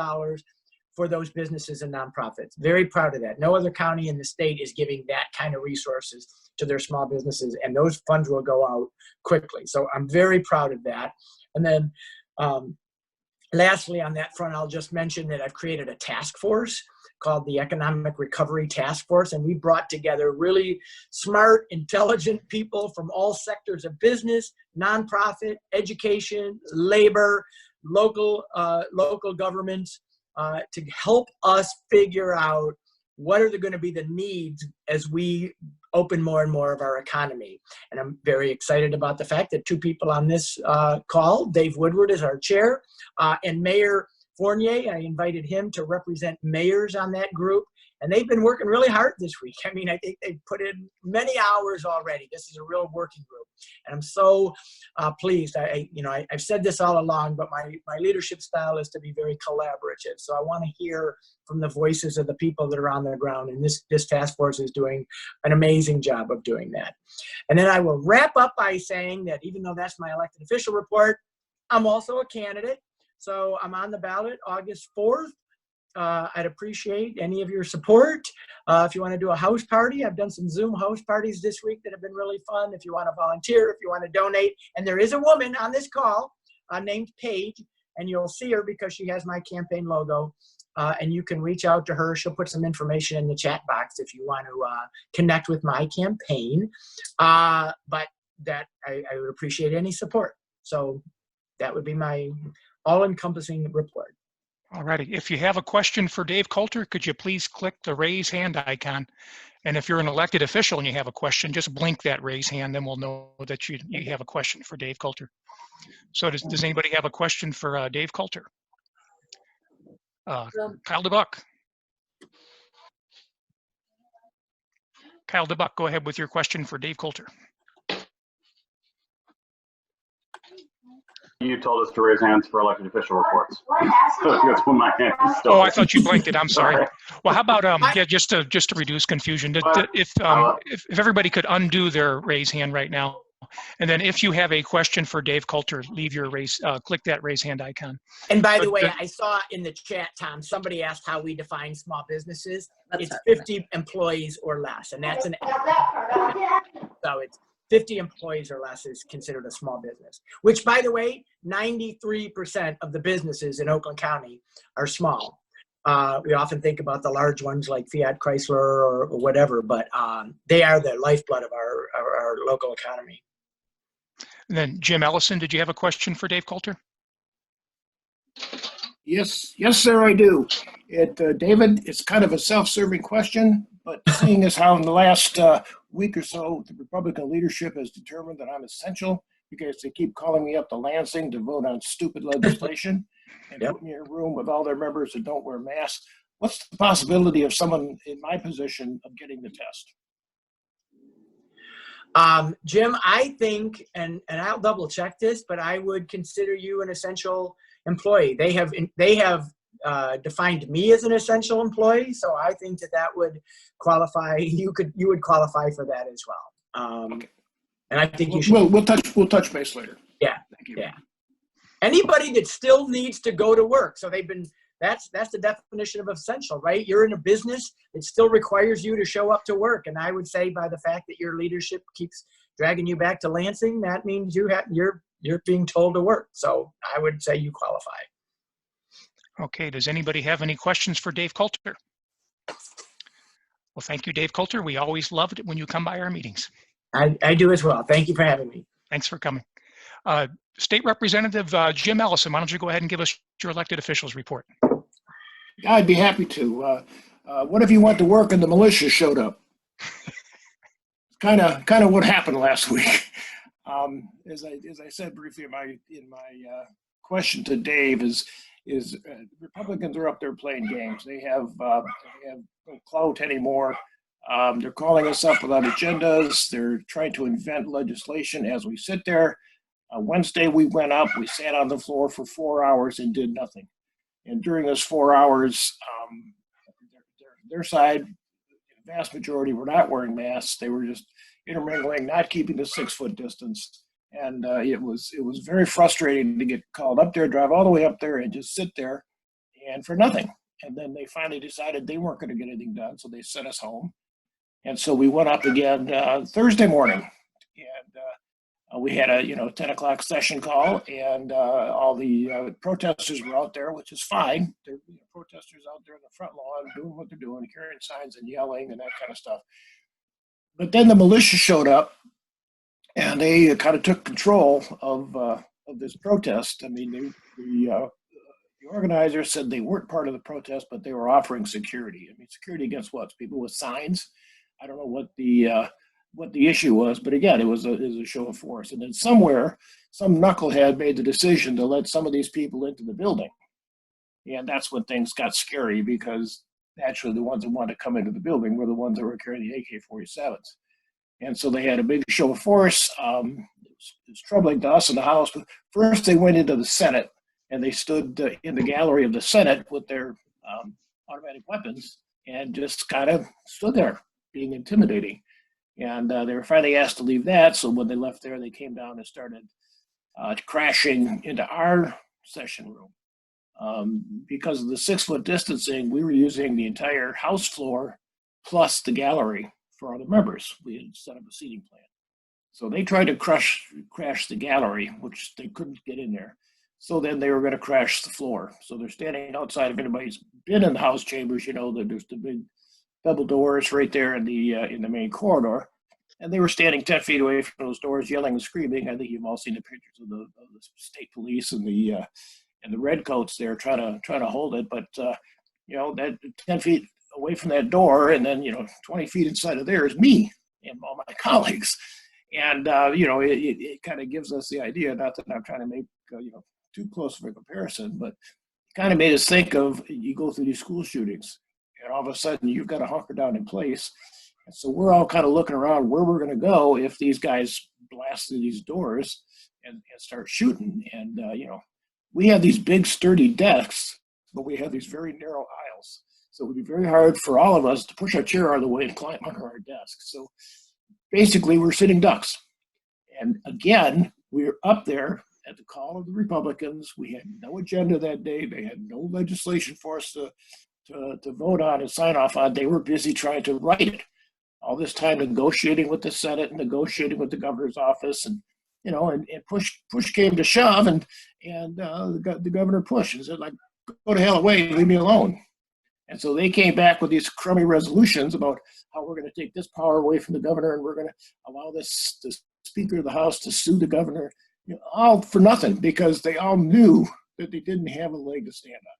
for those businesses and nonprofits. Very proud of that. No other county in the state is giving that kind of resources to their small businesses, and those funds will go out quickly. So I'm very proud of that. And then lastly, on that front, I'll just mention that I've created a task force called the Economic Recovery Task Force, and we brought together really smart, intelligent people from all sectors of business, nonprofit, education, labor, local governments, to help us figure out what are going to be the needs as we open more and more of our economy. And I'm very excited about the fact that two people on this call, Dave Woodward is our chair, and Mayor Fournier, I invited him to represent mayors on that group. And they've been working really hard this week. I mean, I think they've put in many hours already. This is a real working group. And I'm so pleased. I've said this all along, but my leadership style is to be very collaborative. So I want to hear from the voices of the people that are on the ground. And this task force is doing an amazing job of doing that. And then I will wrap up by saying that even though that's my elected official report, I'm also a candidate. So I'm on the ballot August 4th. I'd appreciate any of your support. If you want to do a house party, I've done some Zoom house parties this week that have been really fun. If you want to volunteer, if you want to donate, and there is a woman on this call named Paige, and you'll see her because she has my campaign logo, and you can reach out to her. She'll put some information in the chat box if you want to connect with my campaign. But that I would appreciate any support. So that would be my all-encompassing report. All righty. If you have a question for Dave Coulter, could you please click the raise hand icon? And if you're an elected official and you have a question, just blink that raise hand, then we'll know that you have a question for Dave Coulter. So does anybody have a question for Dave Coulter? Kyle DeBuck. Kyle DeBuck, go ahead with your question for Dave Coulter. You told us to raise hands for elected official reports. So that's when my hand is still. Oh, I thought you blinked it. I'm sorry. Well, how about yeah, just to reduce confusion, if everybody could undo their raise hand right now, And then if you have a question for Dave Coulter, leave your click that raise hand icon. And by the So way, I saw in the chat, Tom, somebody asked how we define small businesses. It's 50 employees or less, and that's so it's 50 employees or less is considered a small business, which, by the way, 93% of the businesses in Oakland County are small. We often think about the large ones like Fiat Chrysler or whatever, but they are the lifeblood of our local economy. And then Jim Ellison, did you have a question for Dave Coulter? Yes, sir, I do. David, it's kind of a self-serving question, but seeing as how in the last week or so, the Republican leadership has determined that I'm essential because they keep calling me up to Lansing to vote on stupid legislation and put me in a room with all their members that don't wear masks. What's the possibility of someone in my position of getting the test? Jim, I think, and I'll double check this, but I would consider you an essential employee. They have defined me as an essential employee, so I think that would qualify. You would qualify for that as well. Okay. And I think you should. We'll touch base later. Yeah. Thank you. Yeah. Anybody that still needs to go to work, so they've been. That's the definition of essential, right? You're in a business that still requires you to show up to work, and I would say by the fact that your leadership keeps dragging you back to Lansing, that means you're being told to work. So I would say you qualify. Okay, does anybody have any questions for Dave Coulter? Well, thank you, Dave Coulter. We always loved it when you come by our meetings. I do as well. Thank you for having me. Thanks for coming. State Representative Jim Ellison, why don't you go ahead and give us your elected officials report? I'd be happy to. What if you went to work and the militia showed up? Kind of what happened last week. As I said briefly in my question to Dave, is Republicans are up there playing games. They have no clout anymore. They're calling us up without agendas. They're trying to invent legislation as we sit there. Wednesday we went up. We sat on the floor for 4 hours and did nothing. And during those 4 hours, their side, the vast majority were not wearing masks. They were just intermingling, not keeping the 6 foot distance. And it was very frustrating to get called up there, drive all the way up there and just sit there and for nothing. And then they finally decided they weren't going to get anything done. So they sent us home. And so we went up again Thursday morning. And we had a 10 o'clock session call, and all the protesters were out there, which is fine. There are protesters out there in the front lawn doing what they're doing, carrying signs and yelling and that kind of stuff. But then the militia showed up, and they kind of took control of this protest. I mean, the organizers said they weren't part of the protest, but they were offering security. I mean, security against what? People with signs? I don't know what the issue was, but again, it was a show of force. And then somewhere, some knucklehead made the decision to let some of these people into the building. And that's when things got scary, because naturally the ones that wanted to come into the building were the ones that were carrying the AK-47s. And so they had a big show of force. It was troubling to us in the House. But first they went into the Senate, and they stood in the gallery of the Senate with their automatic weapons and just kind of stood there being intimidating. And they were finally asked to leave that. So when they left there, they came down and started crashing into our session room. Because of the 6 foot distancing, we were using the entire House floor plus the gallery for all the members. We had set up a seating plan. So they tried to crash the gallery, which they couldn't get in there. So then they were going to crash the floor. So they're standing outside. If anybody's been in the House chambers, you know that there's the big double doors right there in the main corridor, and they were standing 10 feet away from those doors, yelling and screaming. I think you've all seen the pictures of the state police and the redcoats there trying to hold it. But that 10 feet away from that door, and then 20 feet inside of there is me and all my colleagues, and it kind of gives us the idea. Not that I'm trying to make too close of a comparison, but it kind of made us think of, you go through these school shootings, and all of a sudden you've got to hunker down in place. And so we're all kind of looking around where we're going to go if these guys blast through these doors and start shooting. And, we have these big sturdy desks, but we have these very narrow aisles. So it would be very hard for all of us to push our chair out of the way and climb under our desk. So basically we're sitting ducks. And again, we were up there at the call of the Republicans. We had no agenda that day. They had no legislation for us to vote on and sign off on. They were busy trying to write it. All this time negotiating with the Senate and negotiating with the governor's office, and push came to shove, and the governor pushed and said, like, go to hell away, leave me alone. And so they came back with these crummy resolutions about how we're going to take this power away from the governor, and we're going to allow the Speaker of the House to sue the governor, all for nothing, because they all knew that they didn't have a leg to stand on.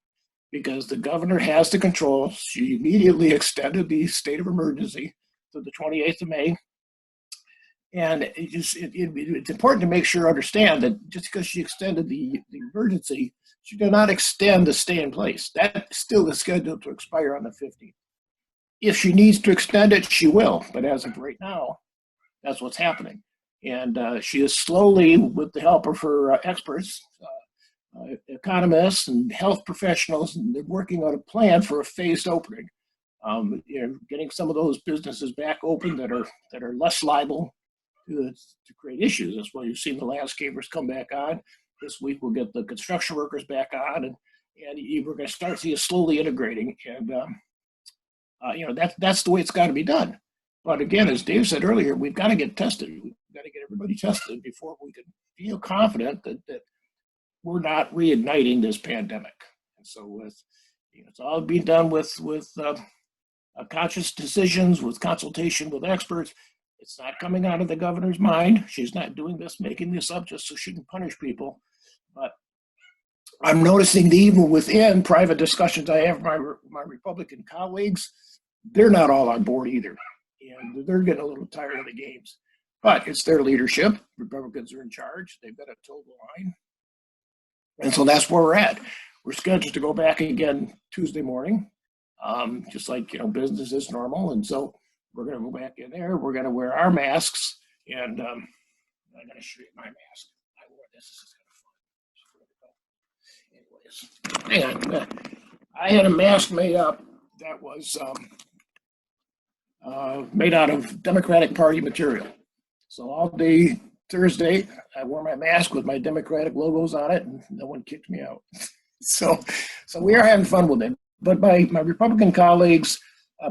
Because the governor has the control. She immediately extended the state of emergency to the 28th of May. And it's important to make sure, understand that just because she extended the emergency, she did not extend the stay in place. That still is scheduled to expire on the 15th. If she needs to extend it, she will. But as of right now, that's what's happening. And she is slowly, with the help of her experts, economists and health professionals, and they're working on a plan for a phased opening. Getting some of those businesses back open that are less liable to create issues. That's why you've seen the landscapers come back on. This week we'll get the construction workers back on, and we're going to start seeing slowly integrating. And that's the way it's got to be done. But again, as Dave said earlier, we've got to get tested. We've got to get everybody tested before we can feel confident that we're not reigniting this pandemic. And so it's all being done with conscious decisions, with consultation with experts. It's not coming out of the governor's mind. She's not doing this, making this up just so she can punish people. But I'm noticing that even within private discussions I have with my Republican colleagues, they're not all on board either. And they're getting a little tired of the games. But it's their leadership. Republicans are in charge. They've got to toe the line. And so that's where we're at. We're scheduled to go back again Tuesday morning, just like business is normal. And so we're going to go back in there. We're going to wear our masks, and I'm going to show you my mask. I wore this. This is kind of fun. Anyways, I had a mask made up that was made out of Democratic Party material. So all day Thursday, I wore my mask with my Democratic logos on it, and no one kicked me out. So we are having fun with it. But my Republican colleagues,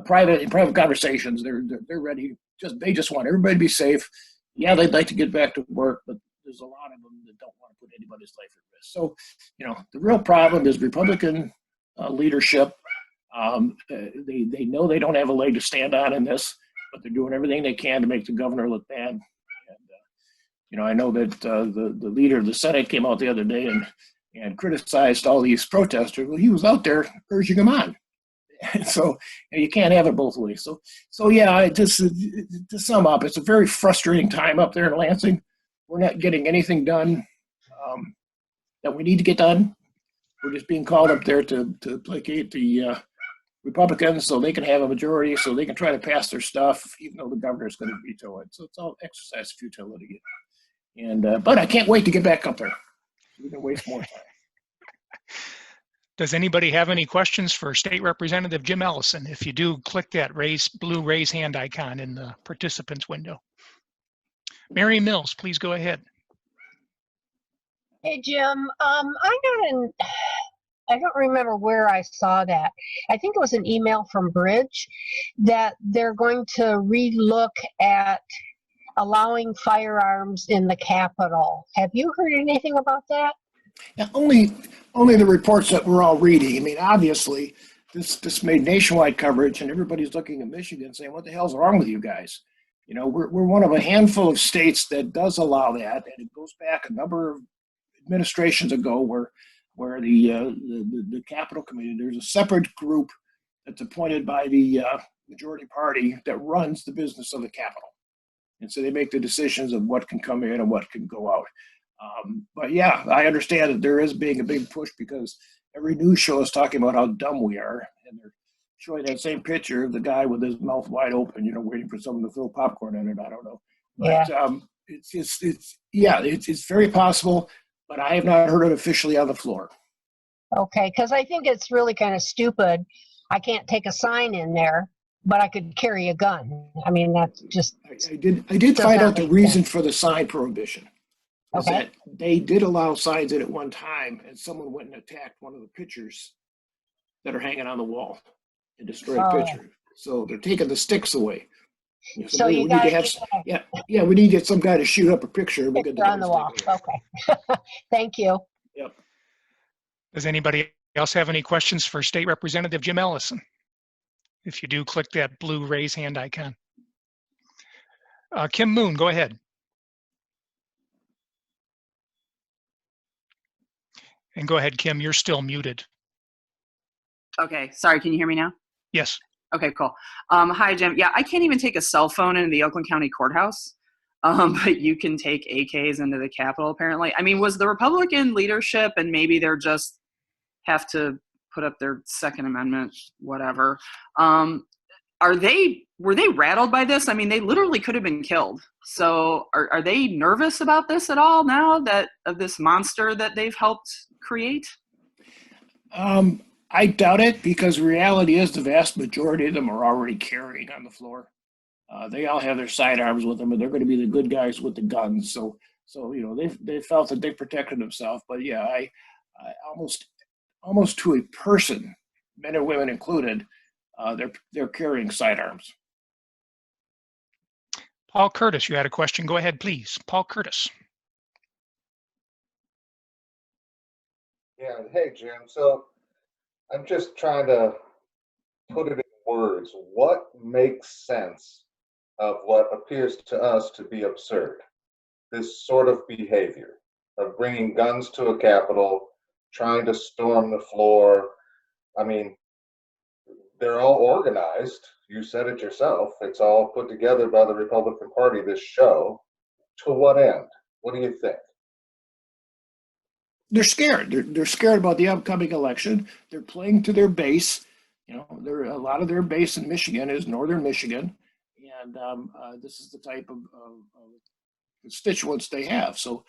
private conversations, they're ready. They just want everybody to be safe. Yeah, they'd like to get back to work, but there's a lot of them that don't want to put anybody's life at risk. So the real problem is Republican leadership. They know they don't have a leg to stand on in this, but they're doing everything they can to make the governor look bad. And I know that the leader of the Senate came out the other day and criticized all these protesters. Well, he was out there urging them on. So you can't have it both ways. So yeah, to sum up, it's a very frustrating time up there in Lansing. We're not getting anything done that we need to get done. We're just being called up there to placate the Republicans so they can have a majority, so they can try to pass their stuff, even though the governor's going to veto it. So it's all exercise futility. And but I can't wait to get back up there. We can waste more time. Does anybody have any questions for State Representative Jim Ellison? If you do, click that blue raise hand icon in the participants window. Mary Mills, please go ahead. Hey, Jim. I don't remember where I saw that. I think it was an email from Bridge that they're going to relook at allowing firearms in the Capitol. Have you heard anything about that? Yeah, only the reports that we're all reading. I mean, obviously, this made nationwide coverage, and everybody's looking at Michigan saying, "What the hell's wrong with you guys?" We're one of a handful of states that does allow that, and it goes back a number of administrations ago, where the Capitol Committee, there's a separate group that's appointed by the majority party that runs the business of the Capitol, and so they make the decisions of what can come in and what can go out. But yeah, I understand that there is being a big push because every news show is talking about how dumb we are, and they're showing that same picture of the guy with his mouth wide open, waiting for someone to throw popcorn in it. I don't know, but it's very possible, but I have not heard it officially on the floor. Okay, because I think it's really kind of stupid. I can't take a sign in there but I could carry a gun. I mean, that's just I did does find not out the make reason sense. for the sign prohibition. Is Okay. that they did allow signs in at one time, and someone went and attacked one of the pictures that are hanging on the wall and destroyed a Oh. picture. So they're taking the sticks away. So So we you need to guys have, need we need to get some guy to shoot up a picture and we'll get the picture on the guns wall. taken away. Okay. Thank you. Yep. Does anybody else have any questions for State Representative Jim Ellison? If you do, click that blue raise hand icon. Kim Moon, go ahead. And go ahead, Kim, you're still muted. Okay, sorry, can you hear me now? Yes. Okay, cool. Hi, Jim. Yeah, I can't even take a cell phone into the Oakland County Courthouse, but you can take AKs into the Capitol, apparently. I mean, was the Republican leadership, and maybe they're just have to put up their Second Amendment, whatever, were they rattled by this? I mean, they literally could have been killed. So are they nervous about this at all now, that of this monster that they've helped create? I doubt it, because the reality is the vast majority of them are already carrying on the floor. They all have their sidearms with them, and they're going to be the good guys with the guns. So you know, they felt that they protected themselves. But yeah, I almost to a person, men and women included, they're carrying sidearms. Paul Curtis, you had a question. Go ahead, please. Paul Curtis. Yeah, hey, Jim. So I'm just trying to put it in words. What makes sense of what appears to us to be absurd? This sort of behavior of bringing guns to a Capitol, trying to storm the floor. I mean, they're all organized. You said it yourself. It's all put together by the Republican Party, this show. To what end? What do you think? They're scared. They're scared about the upcoming election. They're playing to their base. You know, a lot of their base in Michigan is northern Michigan, and this is the type of constituents they have. So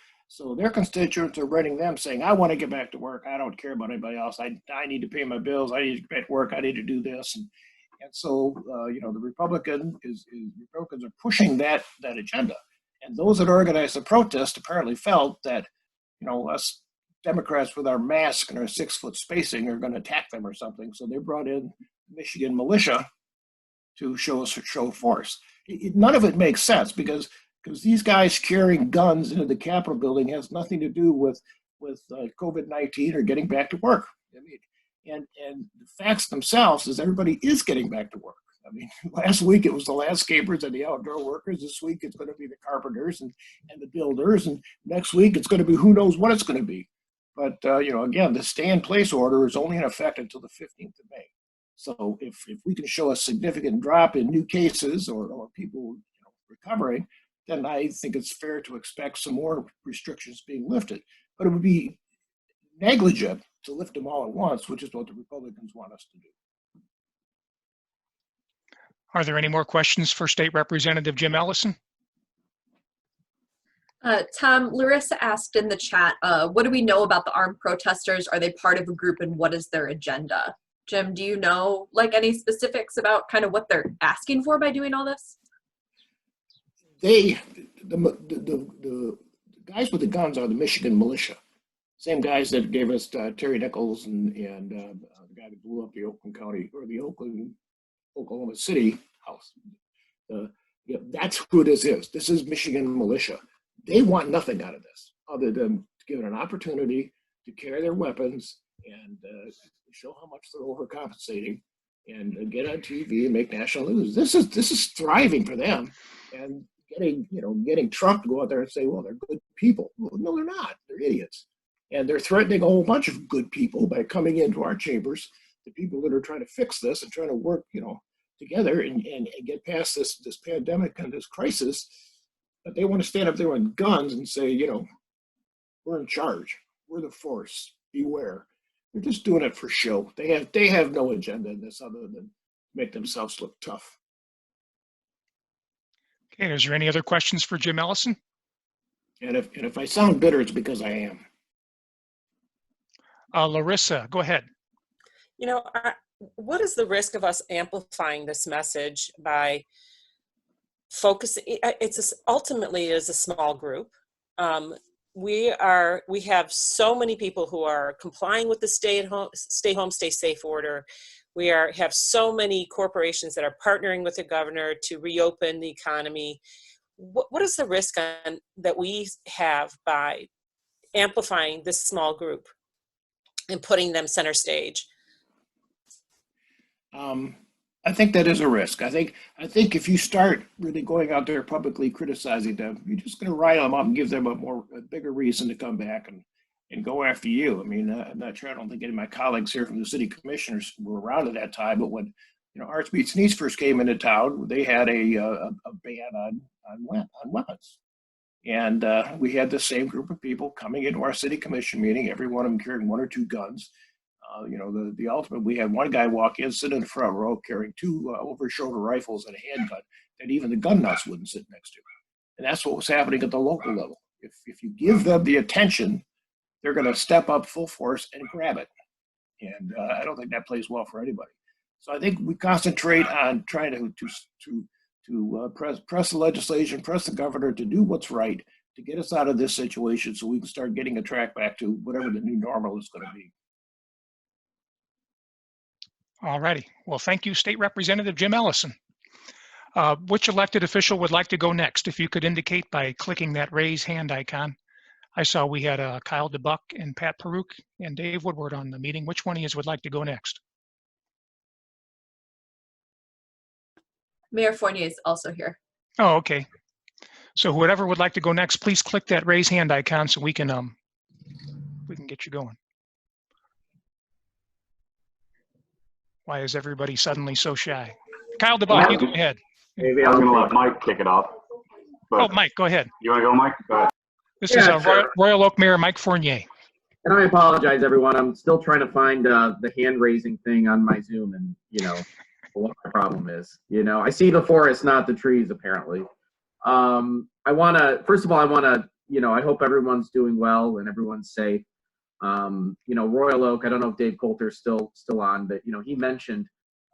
their constituents are writing them saying, "I want to get back to work. I don't care about anybody else. I need to pay my bills. I need to get back to work. I need to do this." And so you know, the Republicans are pushing that agenda, and those that organized the protest apparently felt that, you know, us Democrats with our mask and our 6-foot spacing are going to attack them or something. So they brought in Michigan militia to show force. None of it makes sense, because these guys carrying guns into the Capitol building has nothing to do with COVID-19 or getting back to work. I mean, and the facts themselves is everybody is getting back to work. I mean, last week it was the landscapers and the outdoor workers. This week it's going to be the carpenters and the builders. And next week it's going to be who knows what it's going to be. But, you know, again, the stay-in-place order is only in effect until the 15th of May. So if we can show a significant drop in new cases or people, you know, recovering, then I think it's fair to expect some more restrictions being lifted. But it would be negligent to lift them all at once, which is what the Republicans want us to do. Are there any more questions for State Representative Jim Ellison? Tom, Larissa asked in the chat, what do we know about the armed protesters? Are they part of a group, and what is their agenda? Jim, do you know like any specifics about kind of what they're asking for by doing all this? The guys with the guns are the Michigan militia. Same guys that gave us Terry Nichols and the guy that blew up the Oakland County or the Oklahoma City house. Yeah, that's who this is. This is Michigan militia. They want nothing out of this other than to give it an opportunity to carry their weapons and show how much they're overcompensating and get on TV and make national news. This is thriving for them, and getting Trump to go out there and say, well, they're good people. Well, no, they're not. They're idiots. And they're threatening a whole bunch of good people by coming into our chambers, the people that are trying to fix this and trying to work, you know, together and get past this pandemic and this crisis. But they want to stand up there with guns and say, you know, we're in charge. We're the force. Beware. They're just doing it for show. They have no agenda in this other than make themselves look tough. Okay, is there any other questions for Jim Ellison? And if I sound bitter, it's because I am. Larissa, go ahead. You know, what is the risk of us amplifying this message by focusing? Ultimately is a small group. We have so many people who are complying with the stay home, stay safe order. We have so many corporations that are partnering with the governor to reopen the economy. What is the risk that we have by amplifying this small group and putting them center stage? I think that is a risk. I think if you start really going out there publicly criticizing them, you're just going to rile them up and give them a bigger reason to come back and go after you. I mean, I'm not sure. I don't think any of my colleagues here from the city commissioners were around at that time, but when Arts Beats and East first came into town, they had a ban on weapons. And we had the same group of people coming into our city commission meeting, every one of them carrying 1 or 2 guns. The ultimate, we had one guy walk in, sit in the front row, carrying 2 over-shoulder rifles and a handgun that even the gun nuts wouldn't sit next to. And that's what was happening at the local level. If you give them the attention, they're going to step up full force and grab it. And I don't think that plays well for anybody. So I think we concentrate on trying to press the legislation, press the governor to do what's right to get us out of this situation so we can start getting a track back to whatever the new normal is going to be. All righty. Well, thank you, State Representative Jim Ellison. Which elected official would like to go next? If you could indicate by clicking that raise hand icon. I saw we had Kyle DeBuck and Pat Peruk and Dave Woodward on the meeting. Which one of you would like to go next? Mayor Fournier is also here. Oh, okay. So whoever would like to go next, please click that raise hand icon so we can get you going. Why is everybody suddenly so shy? Kyle DeBuck, you go ahead. Maybe I was going to let Mike kick it off. Oh, Mike, go ahead. You want to go, Mike? Go ahead. This is Royal Oak Mayor Mike Fournier. And I apologize, everyone. I'm still trying to find the hand raising thing on my Zoom, and what my problem is. I see the forest, not the trees, apparently. First of all, I hope everyone's doing well and everyone's safe. Royal Oak, I don't know if Dave Coulter's still on, but he mentioned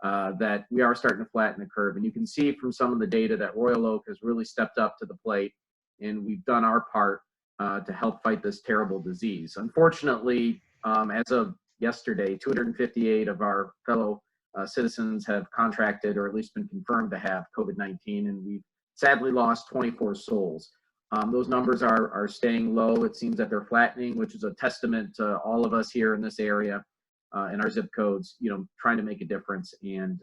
that we are starting to flatten the curve, and you can see from some of the data that Royal Oak has really stepped up to the plate, and we've done our part to help fight this terrible disease. Unfortunately, as of yesterday, 258 of our fellow citizens have contracted or at least been confirmed to have COVID-19, and we've sadly lost 24 souls. Those numbers are staying low. It seems that they're flattening, which is a testament to all of us here in this area and our zip codes, trying to make a difference. And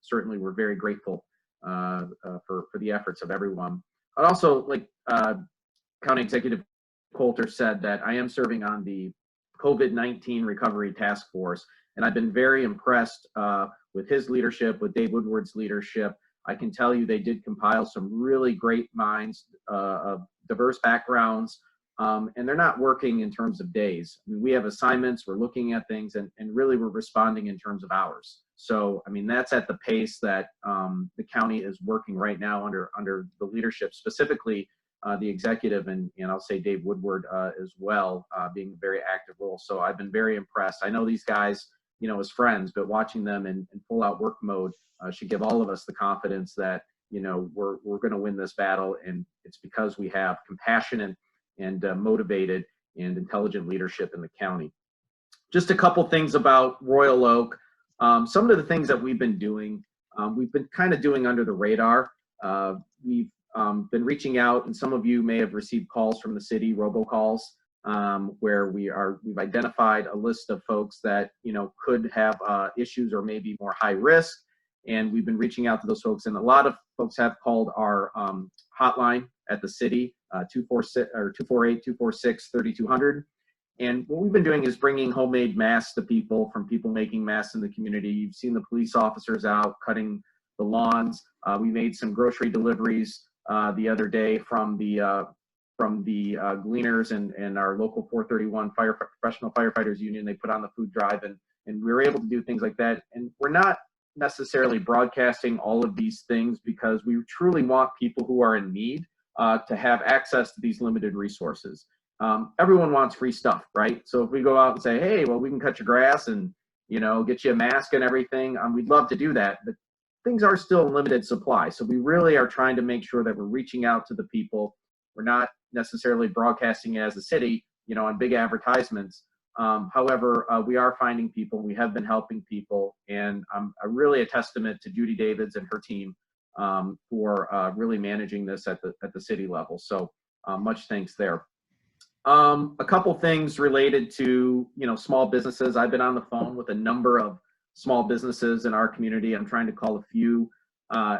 certainly we're very grateful for the efforts of everyone. I'd also, like County Executive Coulter said, that I am serving on the COVID-19 Recovery Task Force, and I've been very impressed with his leadership, with Dave Woodward's leadership. I can tell you they did compile some really great minds of diverse backgrounds, and they're not working in terms of days. I mean, we have assignments, we're looking at things, and really we're responding in terms of hours. So, I mean, that's at the pace that the county is working right now under the leadership, specifically the executive, and I'll say Dave Woodward as well, being a very active role. So I've been very impressed. I know these guys, as friends, but watching them in full out work mode should give all of us the confidence that, we're going to win this battle. And it's because we have compassionate and motivated and intelligent leadership in the county. Just a couple things about Royal Oak. Some of the things that we've been doing, we've been kind of doing under the radar. We've been reaching out, and some of you may have received calls from the city, robocalls, where we've identified a list of folks that could have issues or maybe more high risk, and we've been reaching out to those folks. And a lot of folks have called our hotline at the city, 248-246-3200. And what we've been doing is bringing homemade masks to people from people making masks in the community. You've seen the police officers out cutting the lawns. We made some grocery deliveries the other day from the Gleaners and our local 431 Professional Firefighters Union. They put on the food drive, and we were able to do things like that. And we're not necessarily broadcasting all of these things because we truly want people who are in need to have access to these limited resources. Everyone wants free stuff, right? So if we go out and say, hey, well, we can cut your grass and get you a mask and everything. We'd love to do that, but things are still in limited supply. So we really are trying to make sure that we're reaching out to the people. We're not necessarily broadcasting it as a city, on big advertisements. However, we are finding people. We have been helping people, and I'm really a testament to Judy Davids and her team for really managing this at the city level. So much thanks there. A couple things related to small businesses. I've been on the phone with a number of small businesses in our community. I'm trying to call a few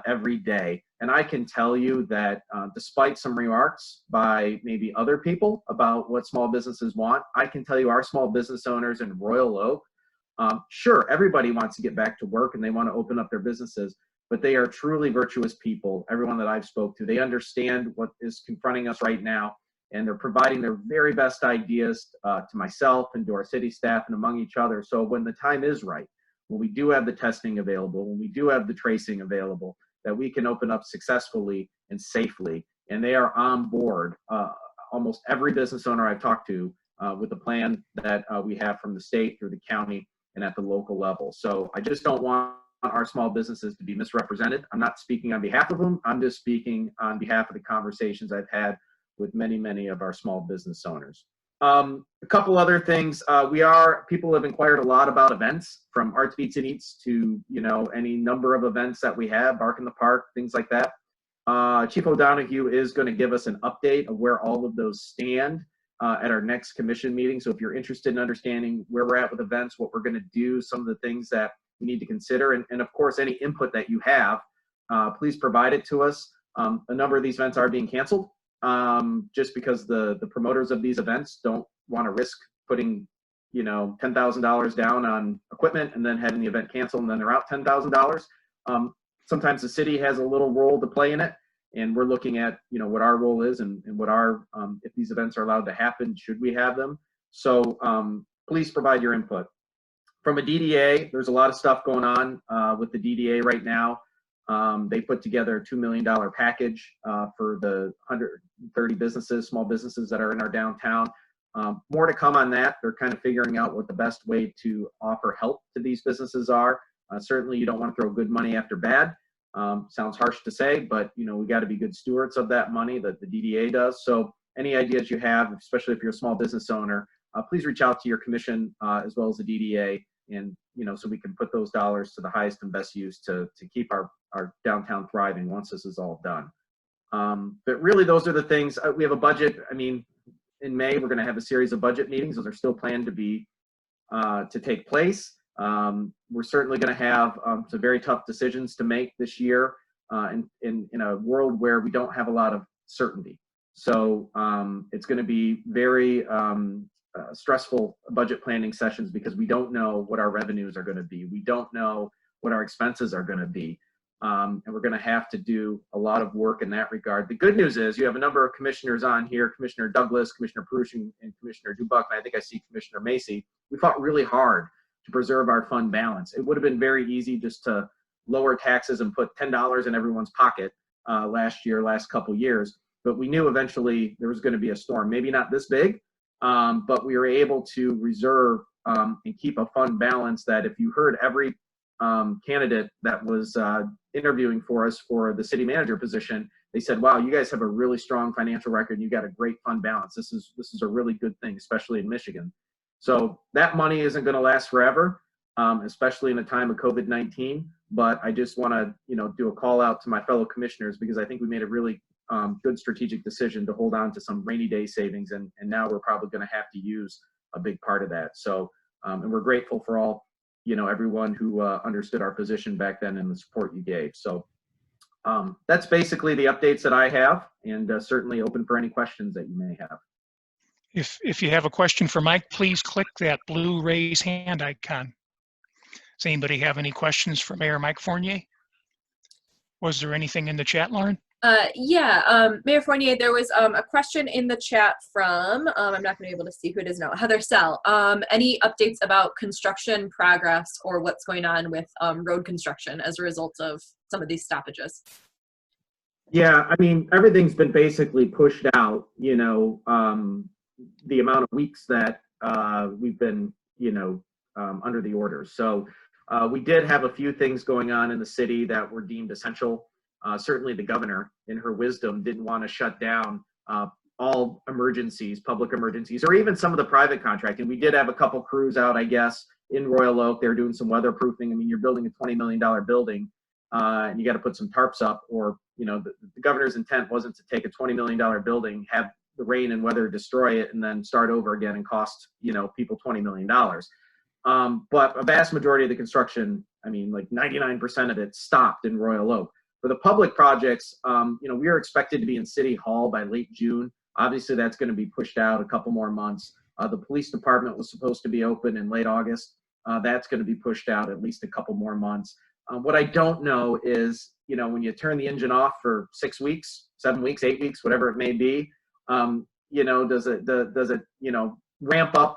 every day, and I can tell you that despite some remarks by maybe other people about what small businesses want, I can tell you our small business owners in Royal Oak, sure, everybody wants to get back to work and they want to open up their businesses, but they are truly virtuous people. Everyone that I've spoke to, they understand what is confronting us right now, and they're providing their very best ideas to myself and to our city staff and among each other. So when the time is right, when we do have the testing available, when we do have the tracing available, that we can open up successfully and safely. And they are on board, almost every business owner I've talked to, with the plan that we have from the state through the county and at the local level. So I just don't want our small businesses to be misrepresented. I'm not speaking on behalf of them. I'm just speaking on behalf of the conversations I've had with many, many of our small business owners. A couple other things. People have inquired a lot about events, from Arts, Beats, and Eats to, any number of events that we have, Bark in the Park, things like that. Chief O'Donoghue is going to give us an update of where all of those stand at our next commission meeting. So if you're interested in understanding where we're at with events, what we're going to do, some of the things that we need to consider, and of course, any input that you have, please provide it to us. A number of these events are being canceled. Just because the promoters of these events don't want to risk putting, $10,000 down on equipment and then having the event canceled and then they're out $10,000. Sometimes the city has a little role to play in it, and we're looking at, what our role is and what our, if these events are allowed to happen, should we have them? So please provide your input. From a DDA, there's a lot of stuff going on with the DDA right now. They put together a $2 million package for the 130 businesses, small businesses that are in our downtown. More to come on that. They're kind of figuring out what the best way to offer help to these businesses are. Certainly, you don't want to throw good money after bad. Sounds harsh to say, but we got to be good stewards of that money that the DDA does. So any ideas you have, especially if you're a small business owner, please reach out to your commission as well as the DDA, and so we can put those dollars to the highest and best use to keep our downtown thriving once this is all done. But really, those are the things. We have a budget. In May, we're going to have a series of budget meetings. Those are still planned to take place. We're certainly going to have some very tough decisions to make this year in a world where we don't have a lot of certainty. So it's going to be very stressful budget planning sessions because we don't know what our revenues are going to be. We don't know what our expenses are going to be. And we're going to have to do a lot of work in that regard. The good news is you have a number of commissioners on here, Commissioner Douglas, Commissioner Perush, and Commissioner Dubuck, and I think I see Commissioner Macy. We fought really hard to preserve our fund balance. It would have been very easy just to lower taxes and put $10 in everyone's pocket last couple years. But we knew eventually there was going to be a storm, maybe not this big, but we were able to reserve and keep a fund balance that if you heard every candidate that was interviewing for us for the city manager position, they said, wow, you guys have a really strong financial record and you got a great fund balance. This is a really good thing, especially in Michigan. So that money isn't going to last forever, especially in a time of COVID-19. But I just want to, do a call out to my fellow commissioners because I think we made a really good strategic decision to hold on to some rainy day savings, and now we're probably going to have to use a big part of that. So, and we're grateful for all, everyone who understood our position back then and the support you gave. So that's basically the updates that I have, and certainly open for any questions that you may have. If you have a question for Mike, please click that blue raise hand icon. Does anybody have any questions for Mayor Mike Fournier? Was there anything in the chat, Lauren? Mayor Fournier, there was a question in the chat from, I'm not going to be able to see who it is now, Heather Sell. Any updates about construction progress or what's going on with road construction as a result of some of these stoppages? Yeah, everything's been basically pushed out, the amount of weeks that we've been, under the orders. So we did have a few things going on in the city that were deemed essential. Certainly the governor, in her wisdom, didn't want to shut down all emergencies, public emergencies, or even some of the private contracting. We did have a couple crews out, I guess, in Royal Oak. They're doing some weatherproofing. I mean, you're building a $20 million building, and you got to put some tarps up, or, you know, the governor's intent wasn't to take a $20 million building, have the rain and weather destroy it, and then start over again and cost, you know, people $20 million. But a vast majority of the construction, I mean, like 99% of it stopped in Royal Oak. For the public projects, you know, we are expected to be in City Hall by late June. Obviously, that's going to be pushed out a couple more months. The police department was supposed to be open in late August. That's going to be pushed out at least a couple more months. What I don't know is, you know, when you turn the engine off for 6 weeks, 7 weeks, 8 weeks, whatever it may be, you know, does it, you know, ramp up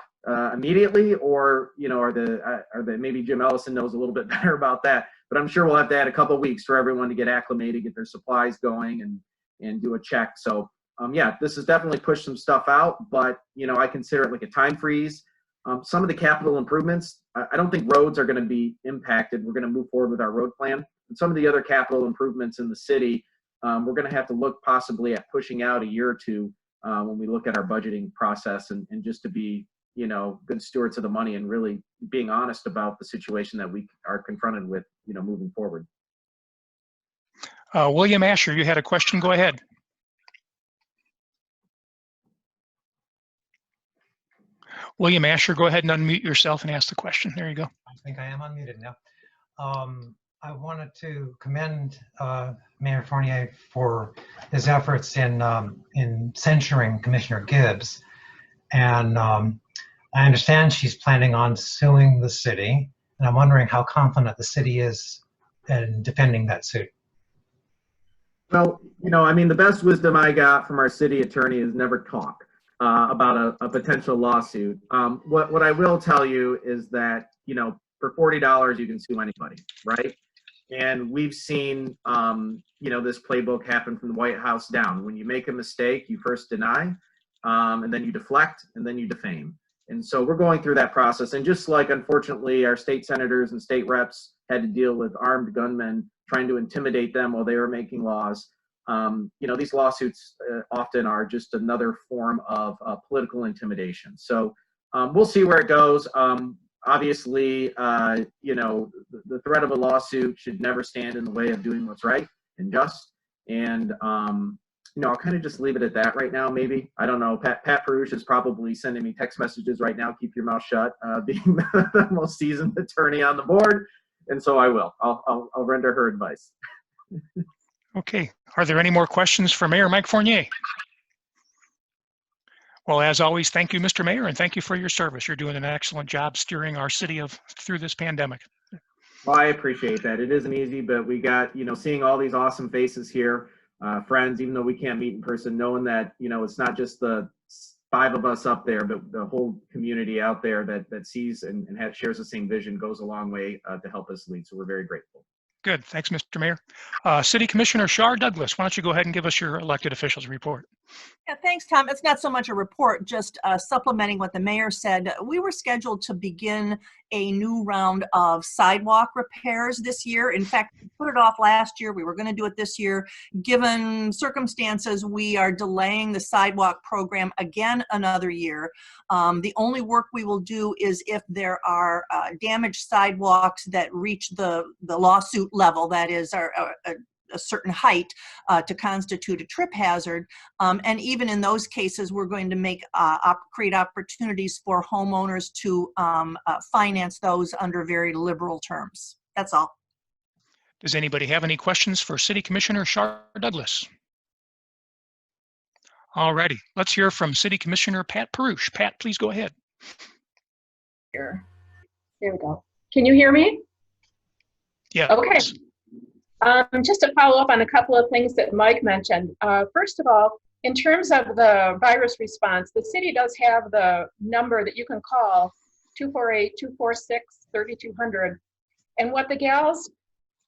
immediately, or, you know, are the maybe Jim Ellison knows a little bit better about that, but I'm sure we'll have to add a couple weeks for everyone to get acclimated, get their supplies going, and do a check. So yeah, this has definitely pushed some stuff out, but, you know, I consider it like a time freeze. Some of the capital improvements, I don't think roads are going to be impacted. We're going to move forward with our road plan. And some of the other capital improvements in the city, we're going to have to look possibly at pushing out a year or two when we look at our budgeting process, and just to be, you know, good stewards of the money and really being honest about the situation that we are confronted with, you know, moving forward. William Asher, you had a question. Go ahead. William Asher, go ahead and unmute yourself and ask the question. There you go. I think I am unmuted now. I wanted to commend Mayor Fournier for his efforts in censuring Commissioner Gibbs. And I understand she's planning on suing the city. And I'm wondering how confident the city is in defending that suit. Well, you know, I mean, the best wisdom I got from our city attorney is never talk about a potential lawsuit. What I will tell you is that, you know, for $40 you can sue anybody, right? And we've seen, you know, this playbook happen from the White House down. When you make a mistake, you first deny, and then you deflect, and then you defame. And so we're going through that process. And just like, unfortunately, our state senators and state reps had to deal with armed gunmen trying to intimidate them while they were making laws, you know, these lawsuits often are just another form of political intimidation. So we'll see where it goes. Obviously, you know, the threat of a lawsuit should never stand in the way of doing what's right and just. And, you know, I'll kind of just leave it at that right now, maybe. I don't know. Pat Perush is probably sending me text messages right now, keep your mouth shut, being the most seasoned attorney on the board. And so I will. I'll render her advice. Okay. Are there any more questions for Mayor Mike Fournier? Well, as always, thank you, Mr. Mayor, and thank you for your service. You're doing an excellent job steering our city through this pandemic. Well, I appreciate that. It isn't easy, but we got, you know, seeing all these awesome faces here, friends, even though we can't meet in person, knowing that, you know, it's not just the 5 of us up there, but the whole community out there that sees and shares the same vision goes a long way to help us lead. So we're very grateful. Good. Thanks, Mr. Mayor. City Commissioner Shar Douglas, why don't you go ahead and give us your elected officials report? Yeah, thanks, Tom. It's not so much a report, just supplementing what the mayor said. We were scheduled to begin a new round of sidewalk repairs this year. In fact, we put it off last year. We were going to do it this year. Given circumstances, we are delaying the sidewalk program again another year. The only work we will do is if there are damaged sidewalks that reach the lawsuit level, that is a certain height to constitute a trip hazard. And even in those cases, we're going to make create opportunities for homeowners to finance those under very liberal terms. That's all. Does anybody have any questions for City Commissioner Shar Douglas? All righty, let's hear from City Commissioner Pat Perush. Pat, please go ahead. Here we go. Can you hear me? Yeah. Okay. Just to follow up on a couple of things that Mike mentioned. First of all, in terms of the virus response, the city does have the number that you can call, 248-246-3200. And what the gals,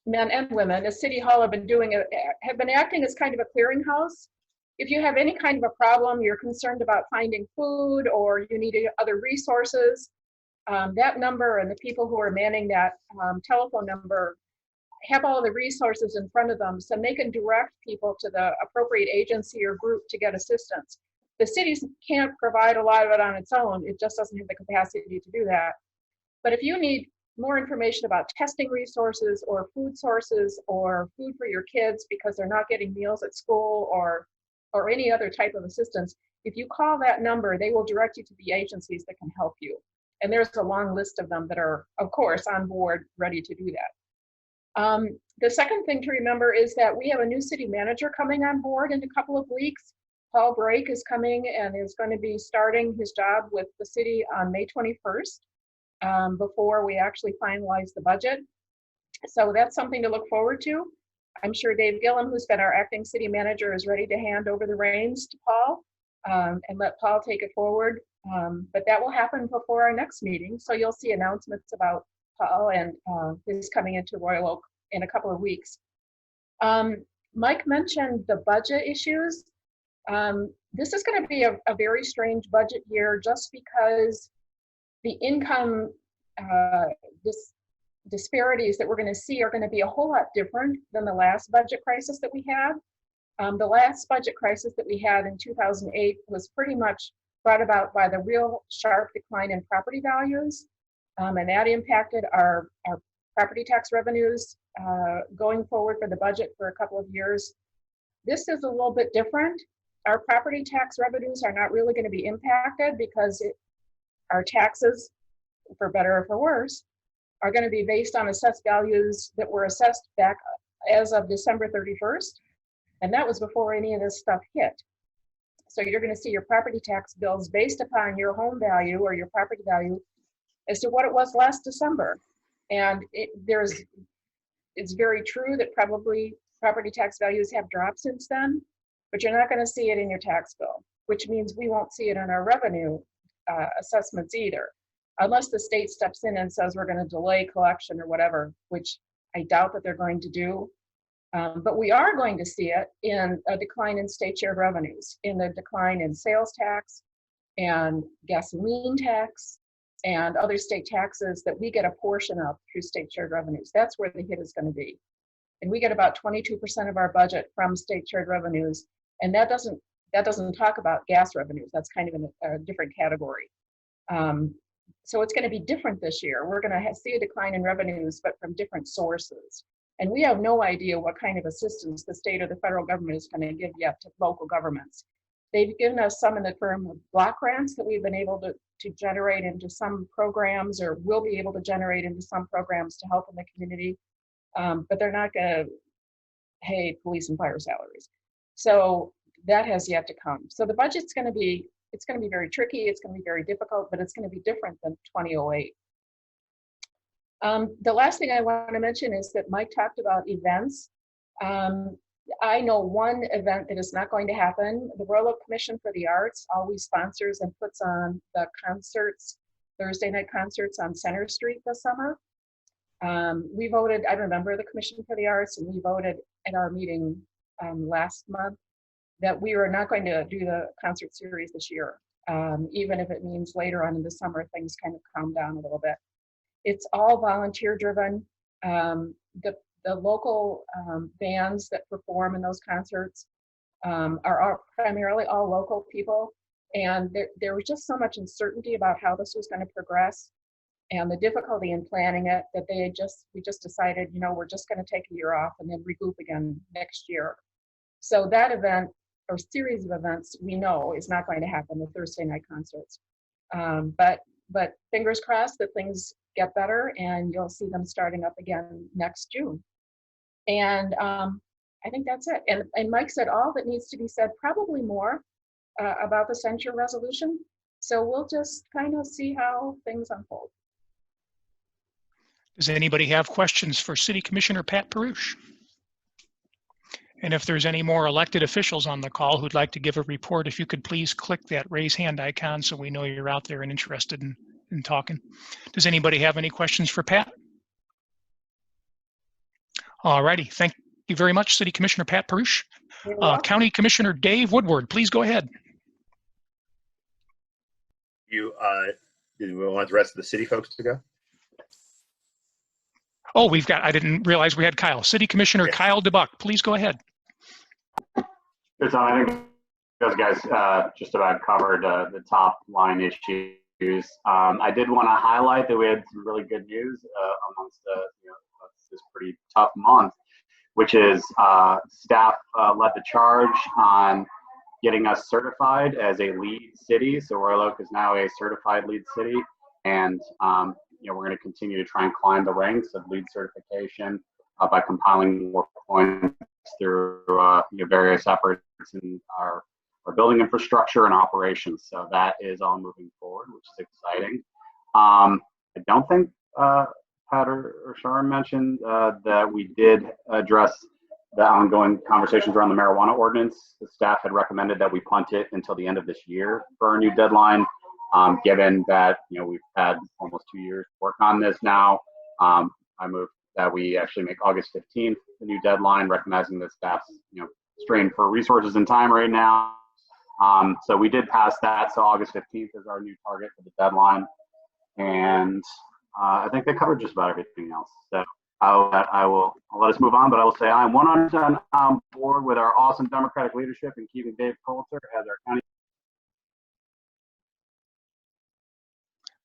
men and women, at City Hall have been doing, have been acting as kind of a clearinghouse. If you have any kind of a problem, you're concerned about finding food or you need other resources, that number and the people who are manning that telephone number have all the resources in front of them so they can direct people to the appropriate agency or group to get assistance. The cities can't provide a lot of it on its own. It just doesn't have the capacity to do that. But if you need more information about testing resources or food sources or food for your kids because they're not getting meals at school or any other type of assistance, if you call that number, they will direct you to the agencies that can help you. And there's a long list of them that are, of course, on board, ready to do that. The second thing to remember is that we have a new city manager coming on board in a couple of weeks. Paul Brake is coming and is going to be starting his job with the city on May 21st before we actually finalize the budget. So that's something to look forward to. I'm sure Dave Gillum, who's been our acting city manager, is ready to hand over the reins to Paul and let Paul take it forward. But that will happen before our next meeting. So you'll see announcements about Paul and his coming into Royal Oak in a couple of weeks. Mike mentioned the budget issues. This is going to be a very strange budget year just because the income disparities that we're going to see are going to be a whole lot different than the last budget crisis that we had. The last budget crisis that we had in 2008 was pretty much brought about by the real sharp decline in property values, and that impacted our property tax revenues going forward for the budget for a couple of years. This is a little bit different. Our property tax revenues are not really going to be impacted because our taxes, for better or for worse, are going to be based on assessed values that were assessed back as of December 31st. And that was before any of this stuff hit. So you're going to see your property tax bills based upon your home value or your property value as to what it was last December. And it's very true that probably property tax values have dropped since then, but you're not going to see it in your tax bill, which means we won't see it in our revenue assessments either, unless the state steps in and says we're going to delay collection or whatever, which I doubt that they're going to do. But we are going to see it in a decline in state shared revenues, in the decline in sales tax and gasoline tax and other state taxes that we get a portion of through state shared revenues. That's where the hit is going to be. And we get about 22% of our budget from state shared revenues. And that doesn't talk about gas revenues. That's kind of in a different category. So it's going to be different this year. We're going to see a decline in revenues, but from different sources. And we have no idea what kind of assistance the state or the federal government is going to give yet to local governments. They've given us some in the form of block grants that we've been able to generate into some programs, or will be able to generate into some programs to help in the community. But they're not going to pay police and fire salaries. So that has yet to come. So the budget's going to be, it's going to be very tricky. It's going to be very difficult, but it's going to be different than 2008. The last thing I want to mention is that Mike talked about events. I know one event that is not going to happen. The Royal Oak Commission for the Arts always sponsors and puts on the concerts, Thursday night concerts on Center Street this summer. We voted, I remember the Commission for the Arts, and we voted at our meeting last month that we are not going to do the concert series this year, even if it means later on in the summer things kind of calm down a little bit. It's all volunteer driven. The local bands that perform in those concerts are primarily all local people. And there was just so much uncertainty about how this was going to progress and the difficulty in planning it that we just decided, you know, we're just going to take a year off and then regroup again next year. So that event or series of events we know is not going to happen, the Thursday night concerts. But fingers crossed that things get better and you'll see them starting up again next June. And I think that's it. And Mike said all that needs to be said, probably more about the censure resolution. So we'll just kind of see how things unfold. Does anybody have questions for City Commissioner Pat Perush? And if there's any more elected officials on the call who'd like to give a report, if you could please click that raise hand icon so we know you're out there and interested in talking. Does anybody have any questions for Pat? All righty, thank you very much, City Commissioner Pat Perush. County Commissioner Dave Woodward, please go ahead. did we want the rest of the city folks to go? Oh, I didn't realize we had Kyle. City Commissioner Kyle DeBuck, please go ahead. Good, so I think those guys just about covered the top line issues. I did want to highlight that we had some really good news amongst this pretty tough month, which is staff led the charge on getting us certified as a lead city. So Royal Oak is now a certified lead city, and we're going to continue to try and climb the ranks of lead certification by compiling more points through various efforts in our building infrastructure and operations. So that is all moving forward, which is exciting. I don't think Pat or Sharon mentioned that we did address the ongoing conversations around the marijuana ordinance. The staff had recommended that we punt it until the end of this year for our new deadline, given that we've had almost 2 years to work on this now. I moved that we actually make August 15th the new deadline, recognizing that staff's strained for resources and time right now. So we did pass that. So August 15th is our new target for the deadline, and I think they covered just about everything else. So I'll let us move on, but I will say I'm 100% on board with our awesome Democratic leadership in keeping Dave Coulter as our county.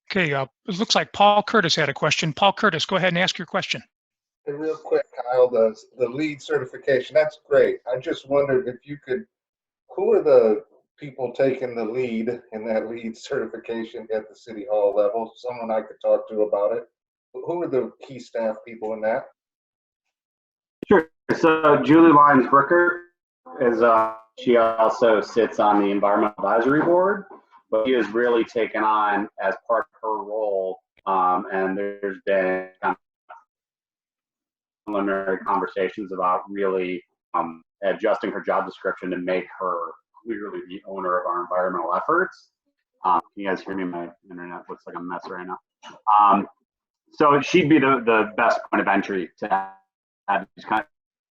Okay, it looks like Paul Curtis had a question. Paul Curtis, go ahead and ask your question. Hey, real quick, Kyle, the lead certification, that's great. I just wondered if you could, who are the people taking the lead in that lead certification at the City Hall level? Someone I could talk to about it. Who are the key staff people in that? Sure. So Julie Lyons-Bricker is she also sits on the Environmental Advisory Board, but she has really taken on as part of her role, and there's been kind of preliminary conversations about really adjusting her job description to make her clearly the owner of our environmental efforts. Can you guys hear me? My internet looks like a mess right now. So she'd be the best point of entry to have these kind of,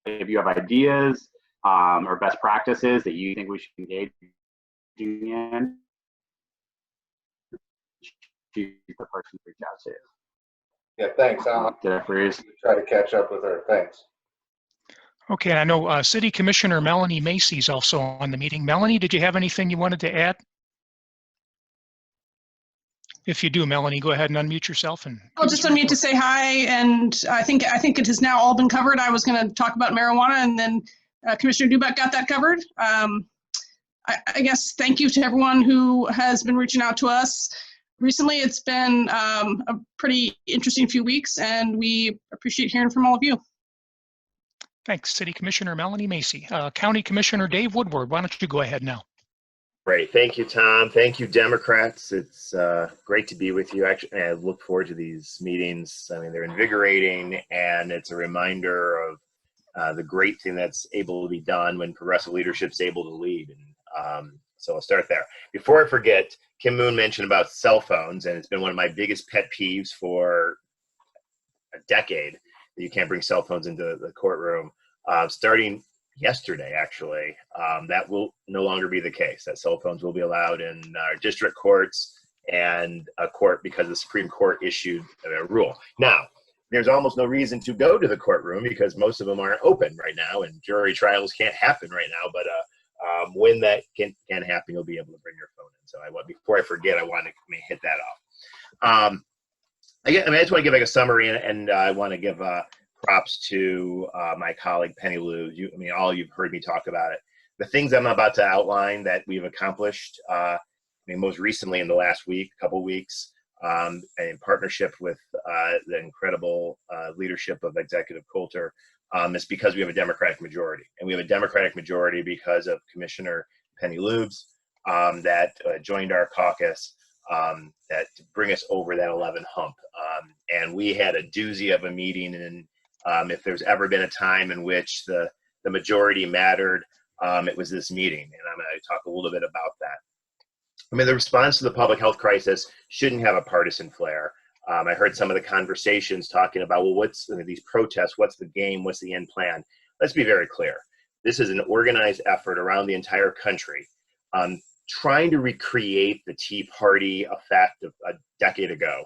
if you have ideas or best practices that you think we should engage in, she's the person to reach out to. Yeah, thanks. I'll try to catch up with her. Thanks. Okay, and I know City Commissioner Melanie Macy is also on the meeting. Melanie, did you have anything you wanted to add? If you do, Melanie, go ahead and unmute yourself. And I'll just unmute to say hi, and I think it has now all been covered. I was going to talk about marijuana, and then Commissioner Dubak got that covered. I guess thank you to everyone who has been reaching out to us. Recently, it's been a pretty interesting few weeks, and we appreciate hearing from all of you. Thanks, City Commissioner Melanie Macy. County Commissioner Dave Woodward, why don't you go ahead now? Great. Thank you, Tom. Thank you, Democrats. It's great to be with you. Actually, I look forward to these meetings. I mean, they're invigorating, and it's a reminder of the great thing that's able to be done when progressive leadership's able to lead. And so I'll start there. Before I forget, Kim Moon mentioned about cell phones, and it's been one of my biggest pet peeves for a decade that you can't bring cell phones into the courtroom. Starting yesterday, actually, that will no longer be the case. That cell phones will be allowed in our district courts and a court because the Supreme Court issued a rule. Now, there's almost no reason to go to the courtroom because most of them aren't open right now, and jury trials can't happen right now. But when that can happen, you'll be able to bring your phone in. So before I forget, I want to hit that off. I just want to give like a summary, and I want to give props to my colleague Penny Lou. All you've heard me talk about it. The things I'm about to outline that we've accomplished, most recently in the last couple weeks, in partnership with the incredible leadership of Executive Coulter, is because we have a Democratic majority. And we have a Democratic majority because of Commissioner Penny Lubes that joined our caucus that to bring us over that 11 hump. And we had a doozy of a meeting, and if there's ever been a time in which the majority mattered, it was this meeting. And I'm going to talk a little bit about that. The response to the public health crisis shouldn't have a partisan flair. I heard some of the conversations talking about, well, what's these protests? What's the game? What's the end plan? Let's be very clear. This is an organized effort around the entire country trying to recreate the Tea Party effect of a decade ago.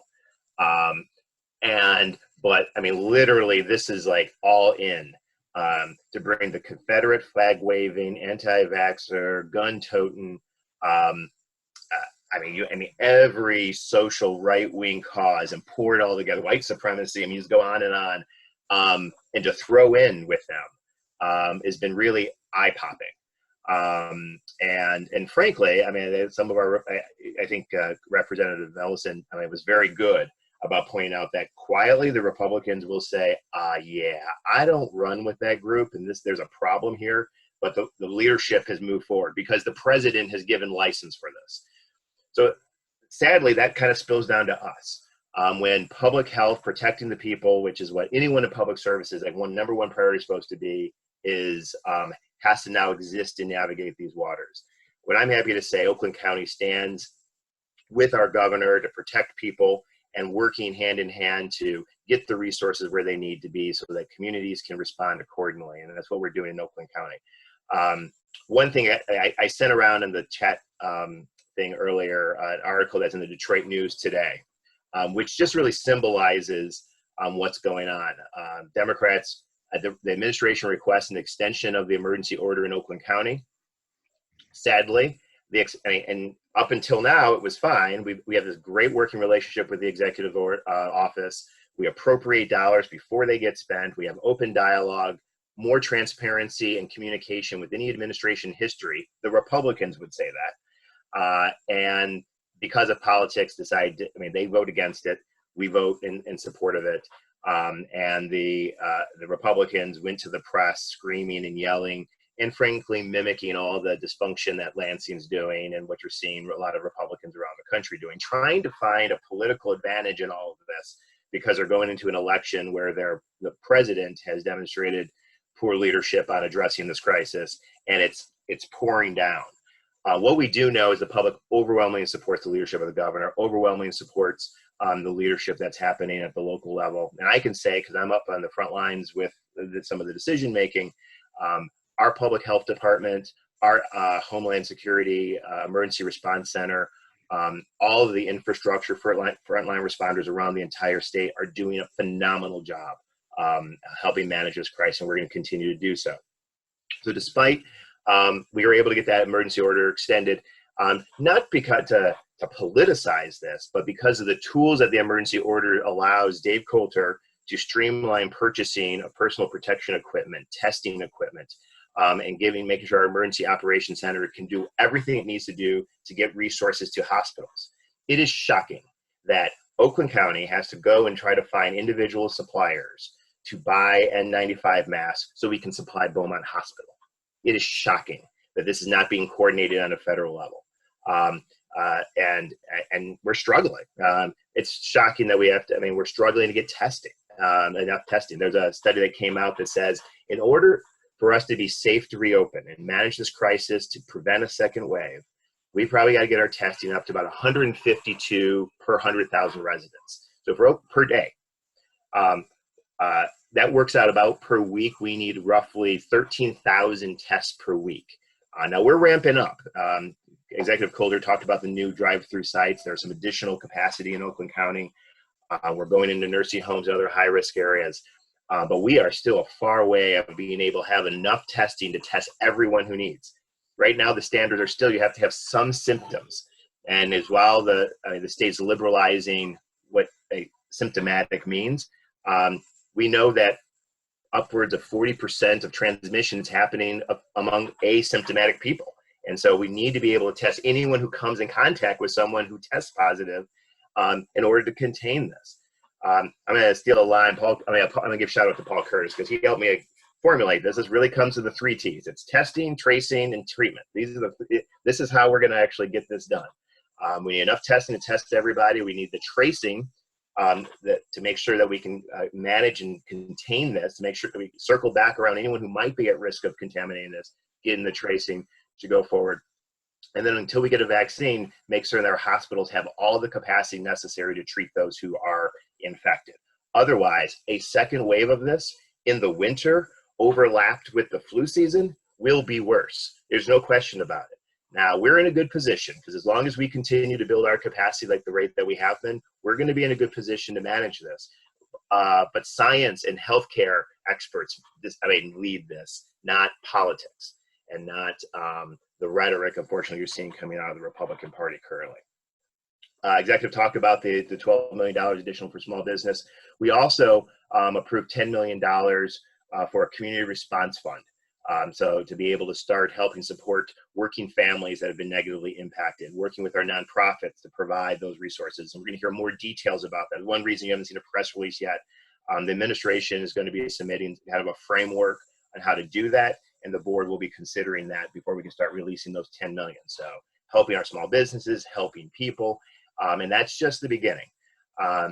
But I mean, literally, this is like all in to bring the Confederate flag waving, anti-vaxxer, gun-toting, every social right-wing cause and pour it all together, white supremacy, I mean, just go on, and to throw in with them has been really eye-popping. And frankly, I mean, some of our, I think Representative Ellison, I mean, was very good about pointing out that quietly the Republicans will say, yeah, I don't run with that group, and there's a problem here, but the leadership has moved forward because the president has given license for this. So sadly, that kind of spills down to us. When public health, protecting the people, which is what anyone in public services, like number one priority is supposed to be, is has to now exist and navigate these waters. What I'm happy to say, Oakland County stands with our governor to protect people and working hand in hand to get the resources where they need to be so that communities can respond accordingly. And that's what we're doing in Oakland County. One thing I sent around in the chat thing earlier, an article that's in the Detroit News today, which just really symbolizes what's going on. Democrats, the administration requests an extension of the emergency order in Oakland County. Sadly, and up until now, it was fine. We have this great working relationship with the executive office. We appropriate dollars before they get spent. We have open dialogue, more transparency and communication with any administration history. The Republicans would say that. And because of politics, they vote against it. We vote in support of it. And the Republicans went to the press screaming and yelling and frankly mimicking all the dysfunction that Lansing's doing and what you're seeing a lot of Republicans around the country doing, trying to find a political advantage in all of this because they're going into an election where the president has demonstrated poor leadership on addressing this crisis, and it's pouring down. What we do know is the public overwhelmingly supports the leadership of the governor, overwhelmingly supports the leadership that's happening at the local level. And I can say, because I'm up on the front lines with some of the decision making, our public health department, our Homeland Security Emergency Response Center, all of the infrastructure frontline responders around the entire state are doing a phenomenal job helping manage this crisis, and we're going to continue to do so. So despite we were able to get that emergency order extended, not because to politicize this, but because of the tools that the emergency order allows Dave Coulter to streamline purchasing of personal protection equipment, testing equipment, and making sure our emergency operations center can do everything it needs to do to get resources to hospitals. It is shocking that Oakland County has to go and try to find individual suppliers to buy N95 masks so we can supply Beaumont Hospital. It is shocking that this is not being coordinated on a federal level. And we're struggling. It's shocking that we're struggling to get testing, enough testing. There's a study that came out that says in order for us to be safe to reopen and manage this crisis to prevent a second wave, we probably got to get our testing up to about 152 per 100,000 residents. So per day. That works out about per week. We need roughly 13,000 tests per week. Now we're ramping up. Executive Coulter talked about the new drive-through sites. There's some additional capacity in Oakland County. We're going into nursing homes and other high-risk areas. But we are still a far way of being able to have enough testing to test everyone who needs. Right now, the standards are still you have to have some symptoms. And as while the state's liberalizing what symptomatic means, we know that upwards of 40% of transmission is happening among asymptomatic people. And so we need to be able to test anyone who comes in contact with someone who tests positive in order to contain this. I'm going to steal a line. I'm going to give a shout out to Paul Curtis because he helped me formulate this. This really comes to the 3 T's. It's testing, tracing, and treatment. This is how we're going to actually get this done. We need enough testing to test everybody. We need the tracing to make sure that we can manage and contain this, to make sure that we circle back around anyone who might be at risk of contaminating this, getting the tracing to go forward. And then until we get a vaccine, make sure that our hospitals have all the capacity necessary to treat those who are infected. Otherwise, a second wave of this in the winter overlapped with the flu season will be worse. There's no question about it. Now, we're in a good position because as long as we continue to build our capacity like the rate that we have been, we're going to be in a good position to manage this. But science and healthcare experts, lead this, not politics and not the rhetoric, unfortunately, you're seeing coming out of the Republican Party currently. Executive talked about the $12 million additional for small business. We also approved $10 million for a community response fund. So to be able to start helping support working families that have been negatively impacted, working with our nonprofits to provide those resources. And we're going to hear more details about that. One reason you haven't seen a press release yet, the administration is going to be submitting kind of a framework on how to do that. And the board will be considering that before we can start releasing those 10 million. So helping our small businesses, helping people. And that's just the beginning. I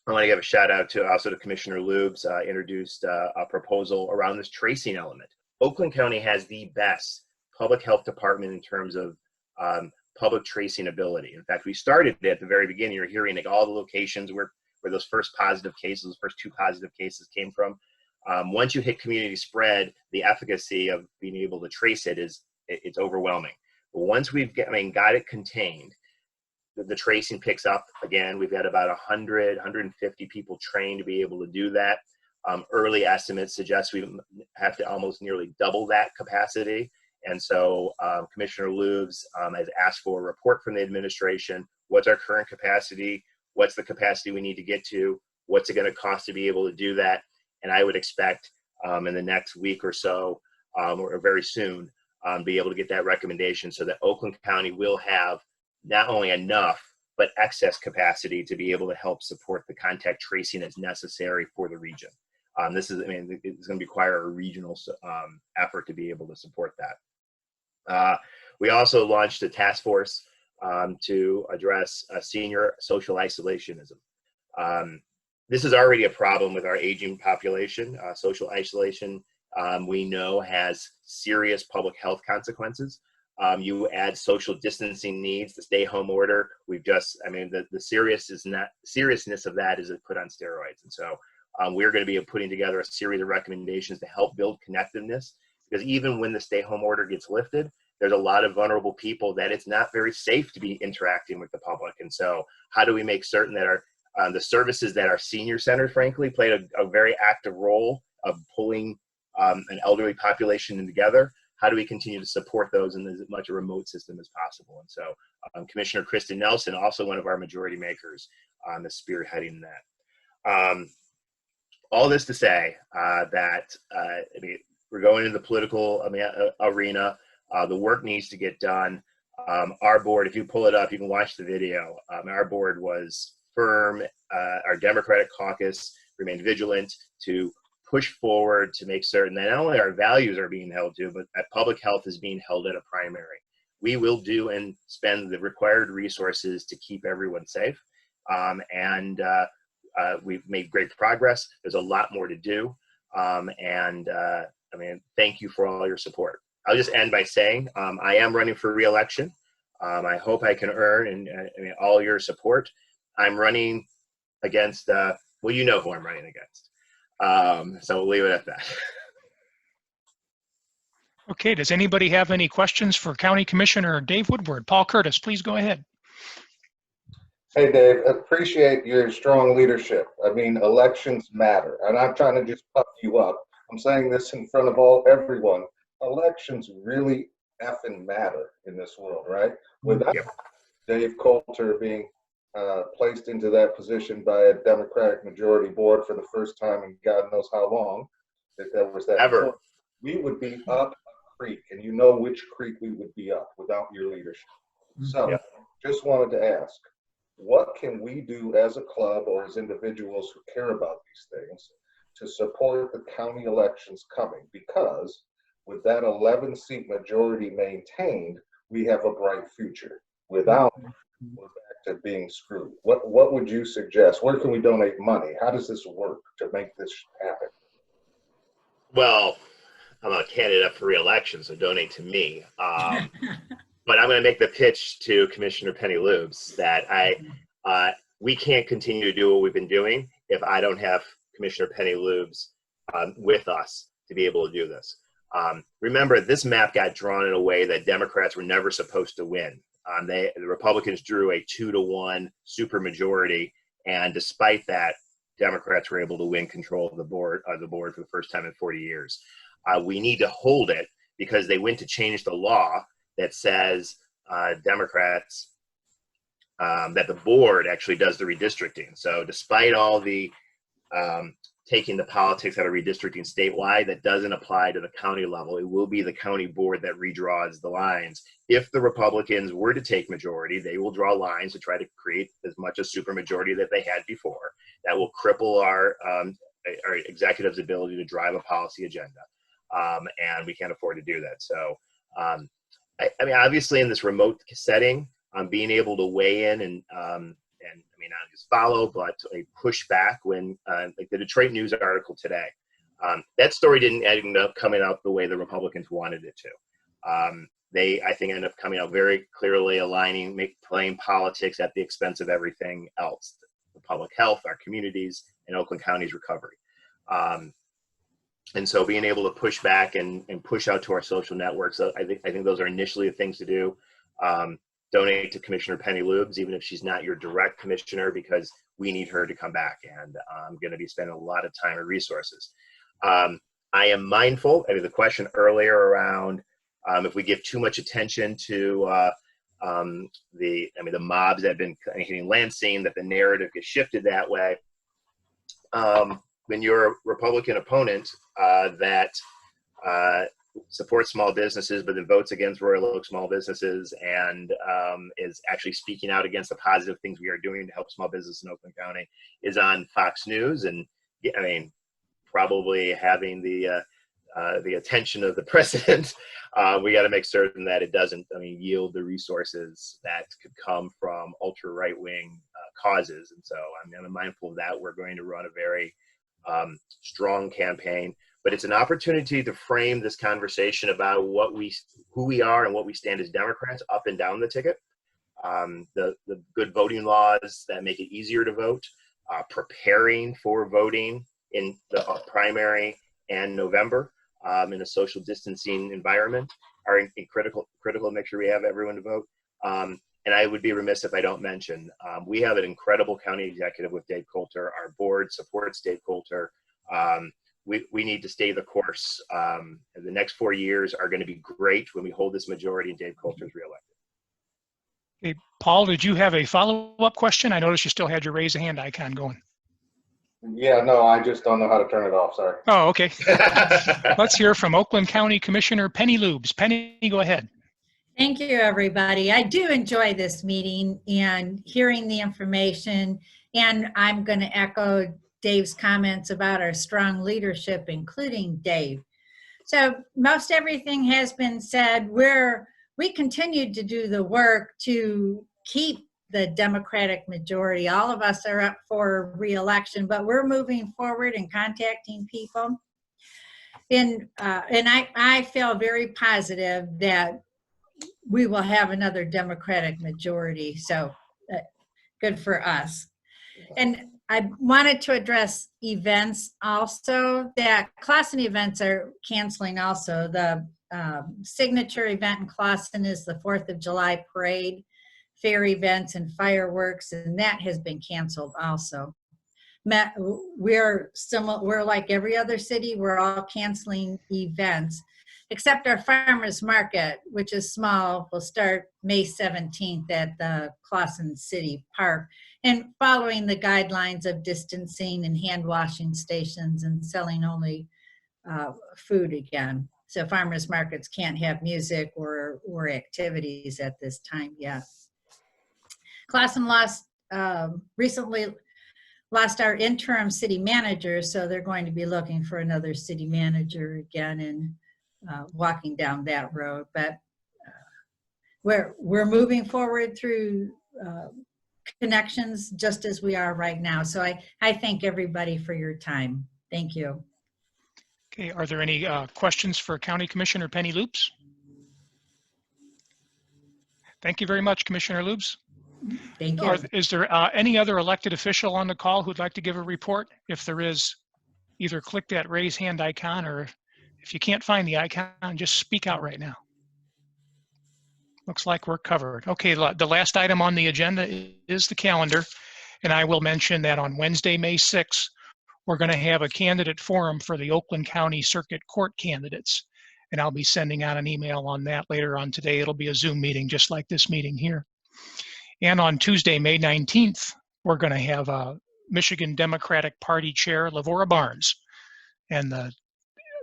want to give a shout out to also to Commissioner Lubes, introduced a proposal around this tracing element. Oakland County has the best public health department in terms of public tracing ability. In fact, we started at the very beginning. You're hearing like all the locations where those first positive cases, those first 2 positive cases came from. Once you hit community spread, the efficacy of being able to trace it it's overwhelming. But once we've got it contained, the tracing picks up. Again, we've got about 150 people trained to be able to do that. Early estimates suggest we have to almost nearly double that capacity. And so Commissioner Lubes has asked for a report from the administration. What's our current capacity? What's the capacity we need to get to? What's it going to cost to be able to do that? And I would expect in the next week or so, or very soon, be able to get that recommendation so that Oakland County will have not only enough, but excess capacity to be able to help support the contact tracing that's necessary for the region. It's going to require a regional effort to be able to support that. We also launched a task force to address senior social isolationism. This is already a problem with our aging population. Social isolation, we know, has serious public health consequences. You add social distancing needs, the stay-home order. The seriousness of that is put on steroids. And so we're going to be putting together a series of recommendations to help build connectiveness, because even when the stay-home order gets lifted, there's a lot of vulnerable people that it's not very safe to be interacting with the public. And so how do we make certain that the services that our senior center, frankly, played a very active role of pulling an elderly population together? How do we continue to support those in as much a remote system as possible? And so Commissioner Kristen Nelson, also one of our majority makers, is spearheading that. All this to say that we're going into the political arena. The work needs to get done. Our board, if you pull it up, you can watch the video. Our board was firm. Our Democratic caucus remained vigilant to push forward to make certain that not only our values are being held to, but that public health is being held at a primary. We will do and spend the required resources to keep everyone safe. We've made great progress. There's a lot more to do. Thank you for all your support. I'll just end by saying I am running for re-election. I hope I can earn all your support. I'm running against, you know who I'm running against. So we'll leave it at that. Okay, does anybody have any questions for County Commissioner Dave Woodward? Paul Curtis, please go ahead. Hey, Dave, appreciate your strong leadership. Elections matter. And I'm trying to just puff you up. I'm saying this in front of everyone. Elections really effing matter in this world, right? Without Dave Coulter being placed into that position by a Democratic majority board for the first time in God knows how long, that was that ever, we would be up a creek, and you know which creek we would be up without your leadership. So just wanted to ask, what can we do as a club or as individuals who care about these things to support the county elections coming? Because with that 11-seat majority maintained, we have a bright future. Without, we're back to being screwed. What would you suggest? Where can we donate money? How does this work to make this happen? Well, I'm a candidate up for re-election, so donate to me. But I'm going to make the pitch to Commissioner Penny Lubes that we can't continue to do what we've been doing if I don't have Commissioner Penny Lubes with us to be able to do this. Remember, this map got drawn in a way that Democrats were never supposed to win. The Republicans drew a 2-to-1 supermajority, and despite that, Democrats were able to win control of the board for the first time in 40 years. We need to hold it because they went to change the law that says Democrats, that the board actually does the redistricting. So despite all the taking the politics out of redistricting statewide, that doesn't apply to the county level. It will be the county board that redraws the lines. If the Republicans were to take majority, they will draw lines to try to create as much a supermajority that they had before. That will cripple our executive's ability to drive a policy agenda. And we can't afford to do that. So, I mean, obviously in this remote setting, being able to weigh in and I mean, not just follow, but a pushback when, like the Detroit News article today, that story didn't end up coming out the way the Republicans wanted it to. They, I think, ended up coming out very clearly aligning, playing politics at the expense of everything else, the public health, our communities, and Oakland County's recovery. And so being able to push back and push out to our social networks, I think those are initially the things to do. Donate to Commissioner Penny Lubes, even if she's not your direct commissioner, because we need her to come back, and I'm going to be spending a lot of time and resources. I am mindful, I mean, the question earlier around if we give too much attention to the mobs that have been hitting Lansing, that the narrative gets shifted that way. When you're a Republican opponent that supports small businesses, but then votes against Royal Oak small businesses and is actually speaking out against the positive things we are doing to help small business in Oakland County, is on Fox News, and I mean, probably having the attention of the president. We got to make certain that it doesn't, yield the resources that could come from ultra right-wing causes. And so I'm mindful of that. We're going to run a very strong campaign. But it's an opportunity to frame this conversation about who we are and what we stand as Democrats up and down the ticket. The good voting laws that make it easier to vote, preparing for voting in the primary and November in a social distancing environment are critical to make sure we have everyone to vote. And I would be remiss if I don't mention, we have an incredible county executive with Dave Coulter. Our board supports Dave Coulter. We need to stay the course. The next 4 years are going to be great when we hold this majority and Dave Coulter is reelected. Okay, Paul, did you have a follow-up question? I noticed you still had your raise a hand icon going. Yeah, no, I just don't know how to turn it off. Sorry. Oh, okay. Let's hear from Oakland County Commissioner Penny Lubes. Penny, go ahead. Thank you, everybody. I do enjoy this meeting and hearing the information, and I'm going to echo Dave's comments about our strong leadership, including Dave. So most everything has been said. We continued to do the work to keep the Democratic majority. All of us are up for re-election, but we're moving forward and contacting people. And I feel very positive that we will have another Democratic majority. So good for us. And I wanted to address events also. That Clawson events are canceling also. The signature event in Clawson is the 4th of July parade, fair events and fireworks, and that has been canceled also. We're like every other city. We're all canceling events, except our farmers market, which is small, will start May 17th at the Clawson City Park, and following the guidelines of distancing and hand washing stations and selling only food again. So farmers markets can't have music or activities at this time yet. Clawson recently lost our interim city manager, so they're going to be looking for another city manager again and walking down that road. But we're moving forward through connections just as we are right now. So I thank everybody for your time. Thank you. Okay, are there any questions for County Commissioner Penny Lubes? Thank you very much, Commissioner Lubes. Thank you. Is there any other elected official on the call who'd like to give a report? If there is, either click that raise hand icon, or If you can't find the icon, just speak out right now. Looks like we're covered. Okay, the last item on the agenda is the calendar. And I will mention that on Wednesday, May 6th, we're going to have a candidate forum for the Oakland County Circuit Court candidates. And I'll be sending out an email on that later on today. It'll be a Zoom meeting just like this meeting here. And on Tuesday, May 19th, we're going to have a Michigan Democratic Party Chair, Lavora Barnes. And the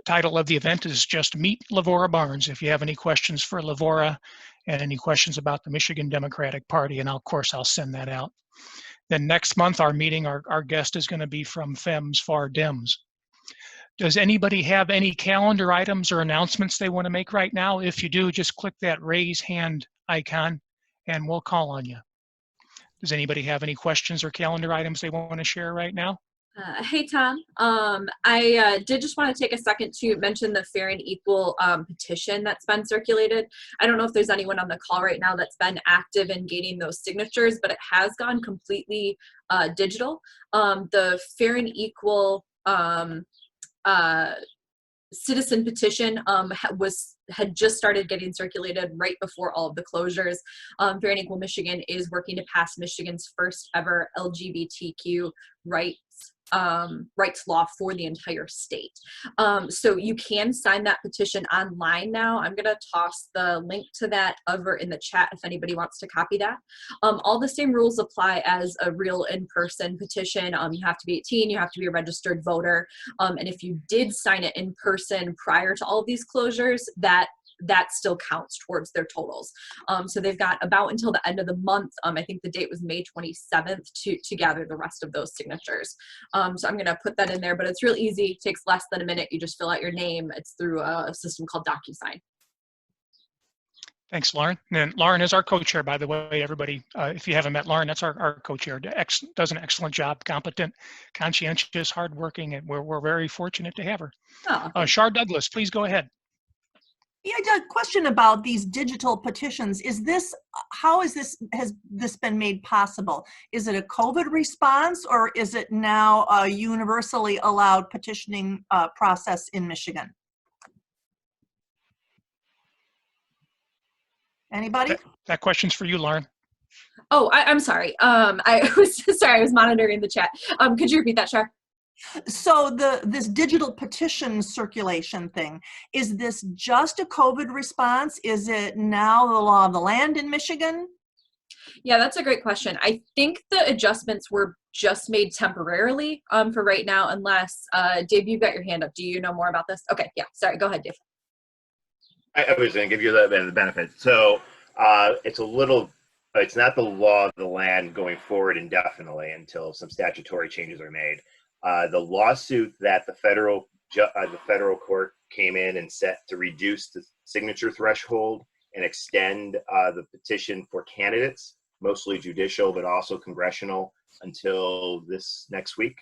title of the event is just Meet Lavora Barnes. If you have any questions for Lavora and any questions about the Michigan Democratic Party, and of course I'll send that out. Then next month, our meeting, our guest is going to be from FEMS Far Dems. Does anybody have any calendar items or announcements they want to make right now? If you do, just click that raise hand icon and we'll call on you. Does anybody have any questions or calendar items they want to share right now? Hey, Tom. I did just want to take a second to mention the Fair and Equal petition that's been circulated. I don't know if there's anyone on the call right now that's been active in gaining those signatures, but it has gone completely digital. The Fair and Equal citizen petition had just started getting circulated right before all of the closures. Fair and Equal Michigan is working to pass Michigan's first ever LGBTQ rights law for the entire state. So you can sign that petition online now. I'm going to toss the link to that over in the chat if anybody wants to copy that. All the same rules apply as a real in-person petition. You have to be 18, you have to be a registered voter. And if you did sign it in person prior to all of these closures, that still counts towards their totals. So they've got about until the end of the month, I think the date was May 27th, to gather the rest of those signatures. So I'm gonna put that in there, but it's real easy. It takes less than a minute. You just fill out your name. It's through a system called DocuSign. Thanks, Lauren. And Lauren is our co-chair, by the way, everybody. If you haven't met Lauren, that's our co-chair. Does an excellent job, competent, conscientious, hardworking, and we're very fortunate to have her. Oh. Shar Douglas, please go ahead. Yeah, a question about these digital petitions. How has this been made possible? Is it a COVID response, or is it now a universally allowed petitioning process in Michigan? Anybody? That question's for you, Lauren. Oh, I'm sorry. I was monitoring the chat. Could you repeat that, Shar? So this digital petition circulation thing, is this just a COVID response? Is it now the law of the land in Michigan? Yeah, that's a great question. I think the adjustments were just made temporarily for right now, unless, Dave, you've got your hand up. Do you know more about this? Okay, yeah, sorry, go ahead, Dave. I was going to give you the benefit. So it's not the law of the land going forward indefinitely until some statutory changes are made. The lawsuit that the federal court came in and set to reduce the signature threshold and extend the petition for candidates, mostly judicial, but also congressional, until next week,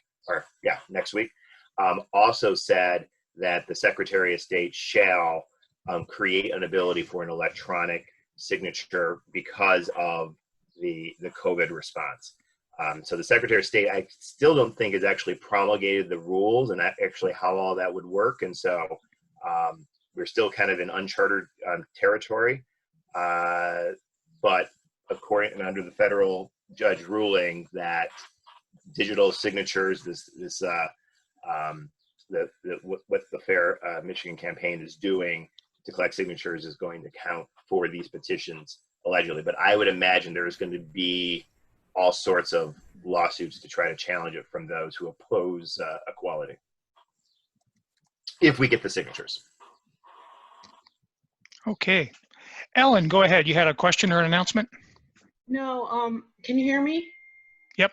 also said that the Secretary of State shall create an ability for an electronic signature because of the COVID response. So the Secretary of State, I still don't think has actually promulgated the rules and actually how all that would work. And so we're still kind of in uncharted territory. But according and under the federal judge ruling that digital signatures, what the Fair Michigan campaign is doing to collect signatures is going to count for these petitions allegedly. But I would imagine there's going to be all sorts of lawsuits to try to challenge it from those who oppose equality, if we get the signatures. Okay. Ellen, go ahead. You had a question or an announcement? No, can you hear me? Yep.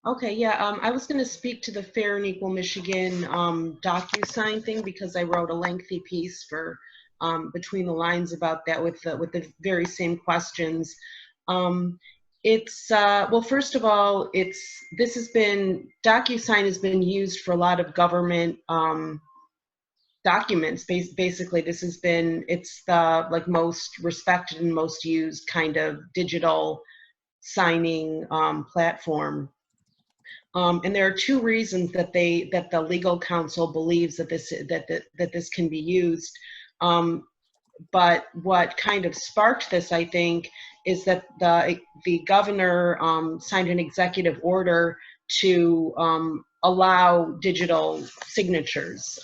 Okay, yeah, I was going to speak to the Fair and Equal Michigan DocuSign thing, because I wrote a lengthy piece for Between the Lines about that with the very same questions. Well, first of all, DocuSign has been used for a lot of government documents. Basically, it's the most respected and most used kind of digital signing platform. And there are two reasons that the legal counsel believes that this can be used. But what kind of sparked this, I think, is that the governor signed an executive order to allow digital signatures.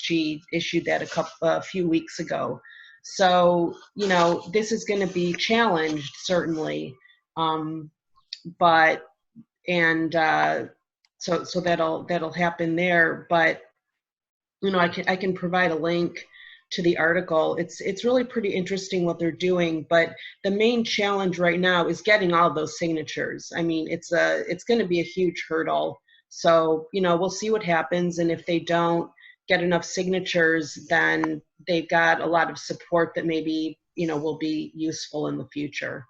She issued that a few weeks ago. So, you know, this is going to be challenged, certainly. So that'll happen there. But, you know, I can provide a link to the article. It's really pretty interesting what they're doing, but the main challenge right now is getting all those signatures. I mean, it's going to be a huge hurdle. So, you know, we'll see what happens, and if they don't get enough signatures, then they've got a lot of support that maybe, you know, will be useful in the future.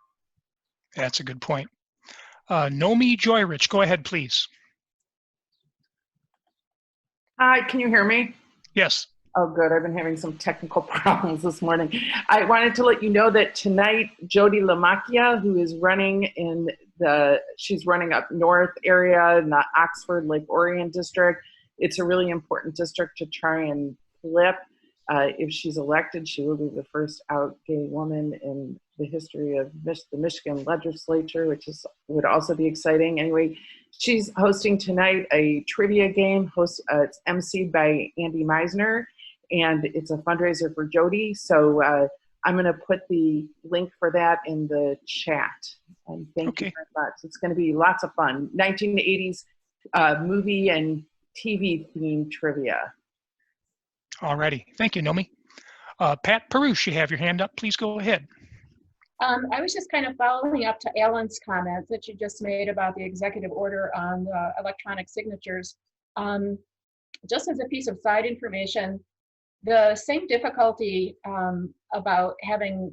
That's a good point. Nomi Joyrich, go ahead, please. Hi, can you hear me? Yes. Oh, good. I've been having some technical problems this morning. I wanted to let you know that tonight, Jody Lamacchia, who is running she's running up north area in the Oxford Lake Orient district. It's a really important district to try and flip. If she's elected, she will be the first out gay woman in the history of the Michigan legislature, which would also be exciting. Anyway, she's hosting tonight a trivia game. It's emceed by Andy Meisner, and it's a fundraiser for Jody. So I'm going to put the link for that in the chat. And thank you very much. It's going to be lots of fun. 1980s movie and TV themed trivia. Alrighty. Thank you, Nomi. Pat Perush, you have your hand up. Please go ahead. I was just kind of following up to Alan's comments that you just made about the executive order on electronic signatures. Just as a piece of side information, the same difficulty about having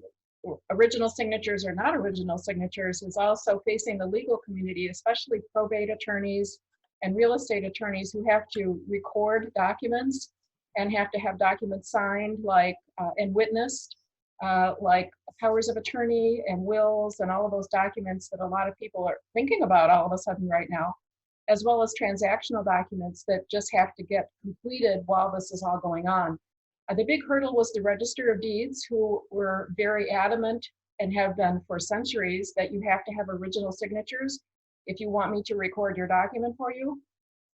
original signatures or not original signatures is also facing the legal community, especially probate attorneys and real estate attorneys who have to record documents and have to have documents signed and witnessed, like powers of attorney and wills and all of those documents that a lot of people are thinking about all of a sudden right now, as well as transactional documents that just have to get completed while this is all going on. The big hurdle was the Register of Deeds, who were very adamant and have been for centuries that you have to have original signatures if you want me to record your document for you.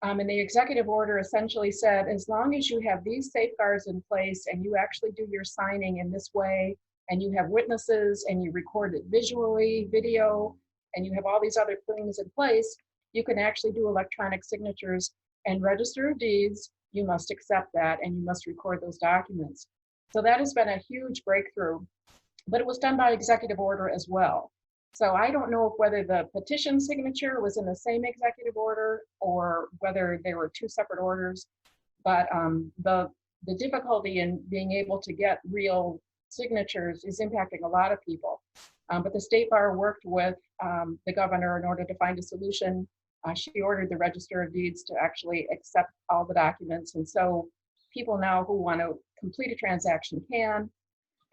And the executive order essentially said, as long as you have these safeguards in place and you actually do your signing in this way, and you have witnesses and you record it visually, video, and you have all these other things in place, you can actually do electronic signatures. And Register of Deeds, you must accept that and you must record those documents. So that has been a huge breakthrough, but it was done by executive order as well. So I don't know whether the petition signature was in the same executive order or whether they were two separate orders, but the difficulty in being able to get real signatures is impacting a lot of people. But the State Bar worked with the governor in order to find a solution. She ordered the Register of Deeds to actually accept all the documents. And so people now who want to complete a transaction can.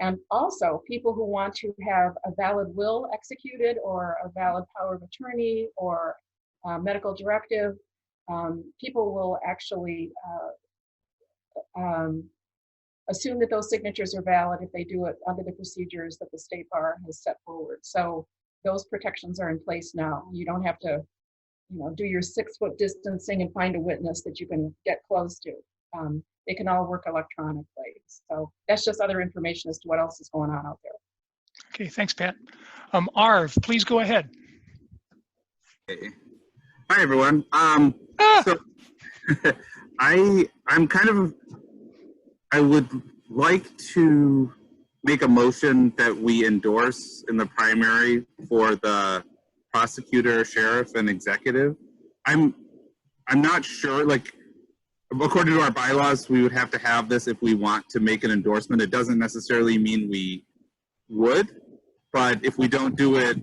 And also people who want to have a valid will executed or a valid power of attorney or medical directive, people will actually assume that those signatures are valid if they do it under the procedures that the State Bar has set forward. So those protections are in place now. You don't have to, do your 6-foot distancing and find a witness that you can get close to. It can all work electronically. So that's just other information as to what else is going on out there. Okay, thanks, Pat. Arv, please go ahead. Hey. Hi, everyone. So I would like to make a motion that we endorse in the primary for the prosecutor, sheriff, and executive. I'm not sure, according to our bylaws, we would have to have this if we want to make an endorsement. It doesn't necessarily mean we would, but if we don't do it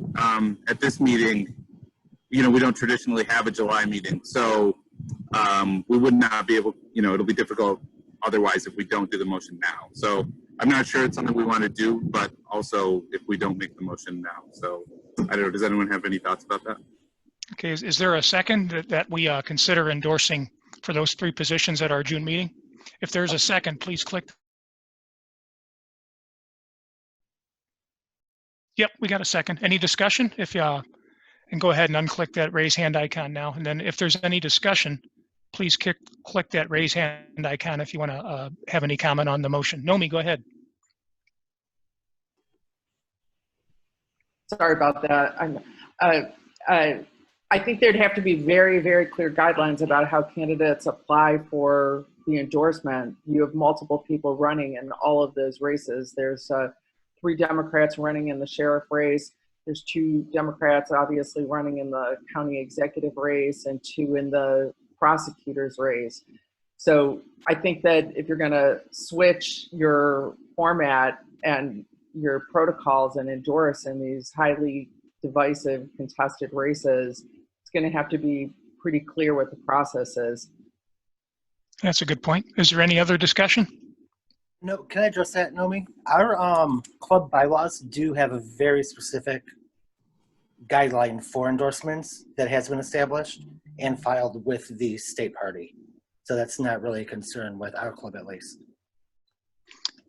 at this meeting, we don't traditionally have a July meeting. So we would not be able, it'll be difficult otherwise if we don't do the motion now. So I'm not sure it's something we want to do, but also if we don't make the motion now. So I don't know, does anyone have any thoughts about that? Okay, is there a second that we consider endorsing for those 3 positions at our June meeting? If there's a second, please click. Yep, we got a second. Any discussion? If and go ahead and unclick that raise hand icon now. And then if there's any discussion, please click that raise hand icon if you want to have any comment on the motion. Nomi, go ahead. Sorry about that. I think there'd have to be very, very clear guidelines about how candidates apply for the endorsement. You have multiple people running in all of those races. There's 3 Democrats running in the sheriff race. There's 2 Democrats obviously running in the county executive race and 2 in the prosecutor's race. So I think that if you're going to switch your format and your protocols and endorse in these highly divisive contested races, it's going to have to be pretty clear what the process is. That's a good point. Is there any other discussion? No, can I address that, Nomi? Our club bylaws do have a very specific guideline for endorsements that has been established and filed with the state party. So that's not really a concern with our club, at least.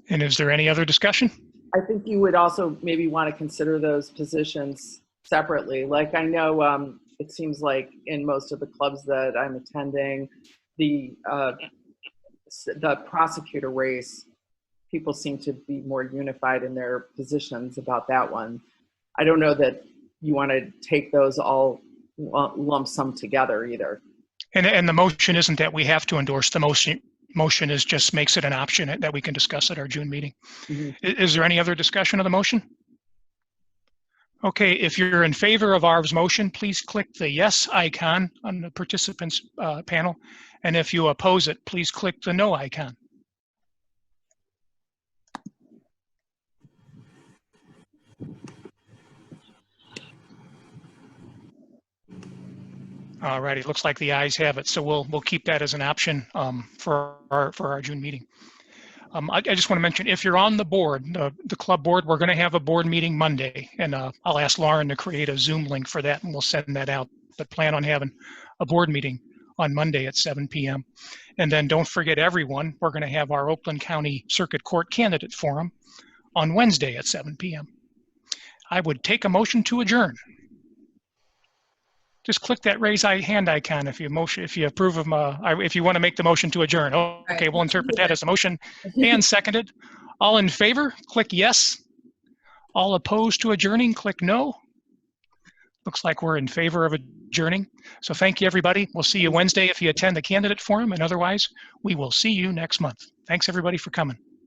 And is there any other discussion? I think you would also maybe want to consider those positions separately. Like I know it seems like in most of the clubs that I'm attending, the prosecutor race, people seem to be more unified in their positions about that one. I don't know that you want to take those all lump sum together either. And the motion isn't that we have to endorse. The motion is just makes it an option that we can discuss at our June meeting. Mm-hmm. Is there any other discussion of the motion? Okay, if you're in favor of our motion, please click the yes icon on the participants panel. And if you oppose it, please click the no icon. All right, it looks like the ayes have it. So we'll keep that as an option for our June meeting. I just want to mention, if you're on the board, the club board, we're going to have a board meeting Monday, and I'll ask Lauren to create a Zoom link for that, and we'll send that out. But plan on having a board meeting on Monday at 7 p.m. And then don't forget, everyone, we're going to have our Oakland County Circuit Court Candidate Forum on Wednesday at 7 p.m. I would take a motion to adjourn. Just click that raise hand icon if you approve of if you want to make the motion to adjourn. Okay, we'll interpret that as a motion and seconded. All in favor, click yes. All opposed to adjourning, click no. Looks like we're in favor of adjourning. So thank you, everybody. We'll see you Wednesday if you attend the candidate forum, and otherwise, we will see you next month. Thanks, everybody, for coming.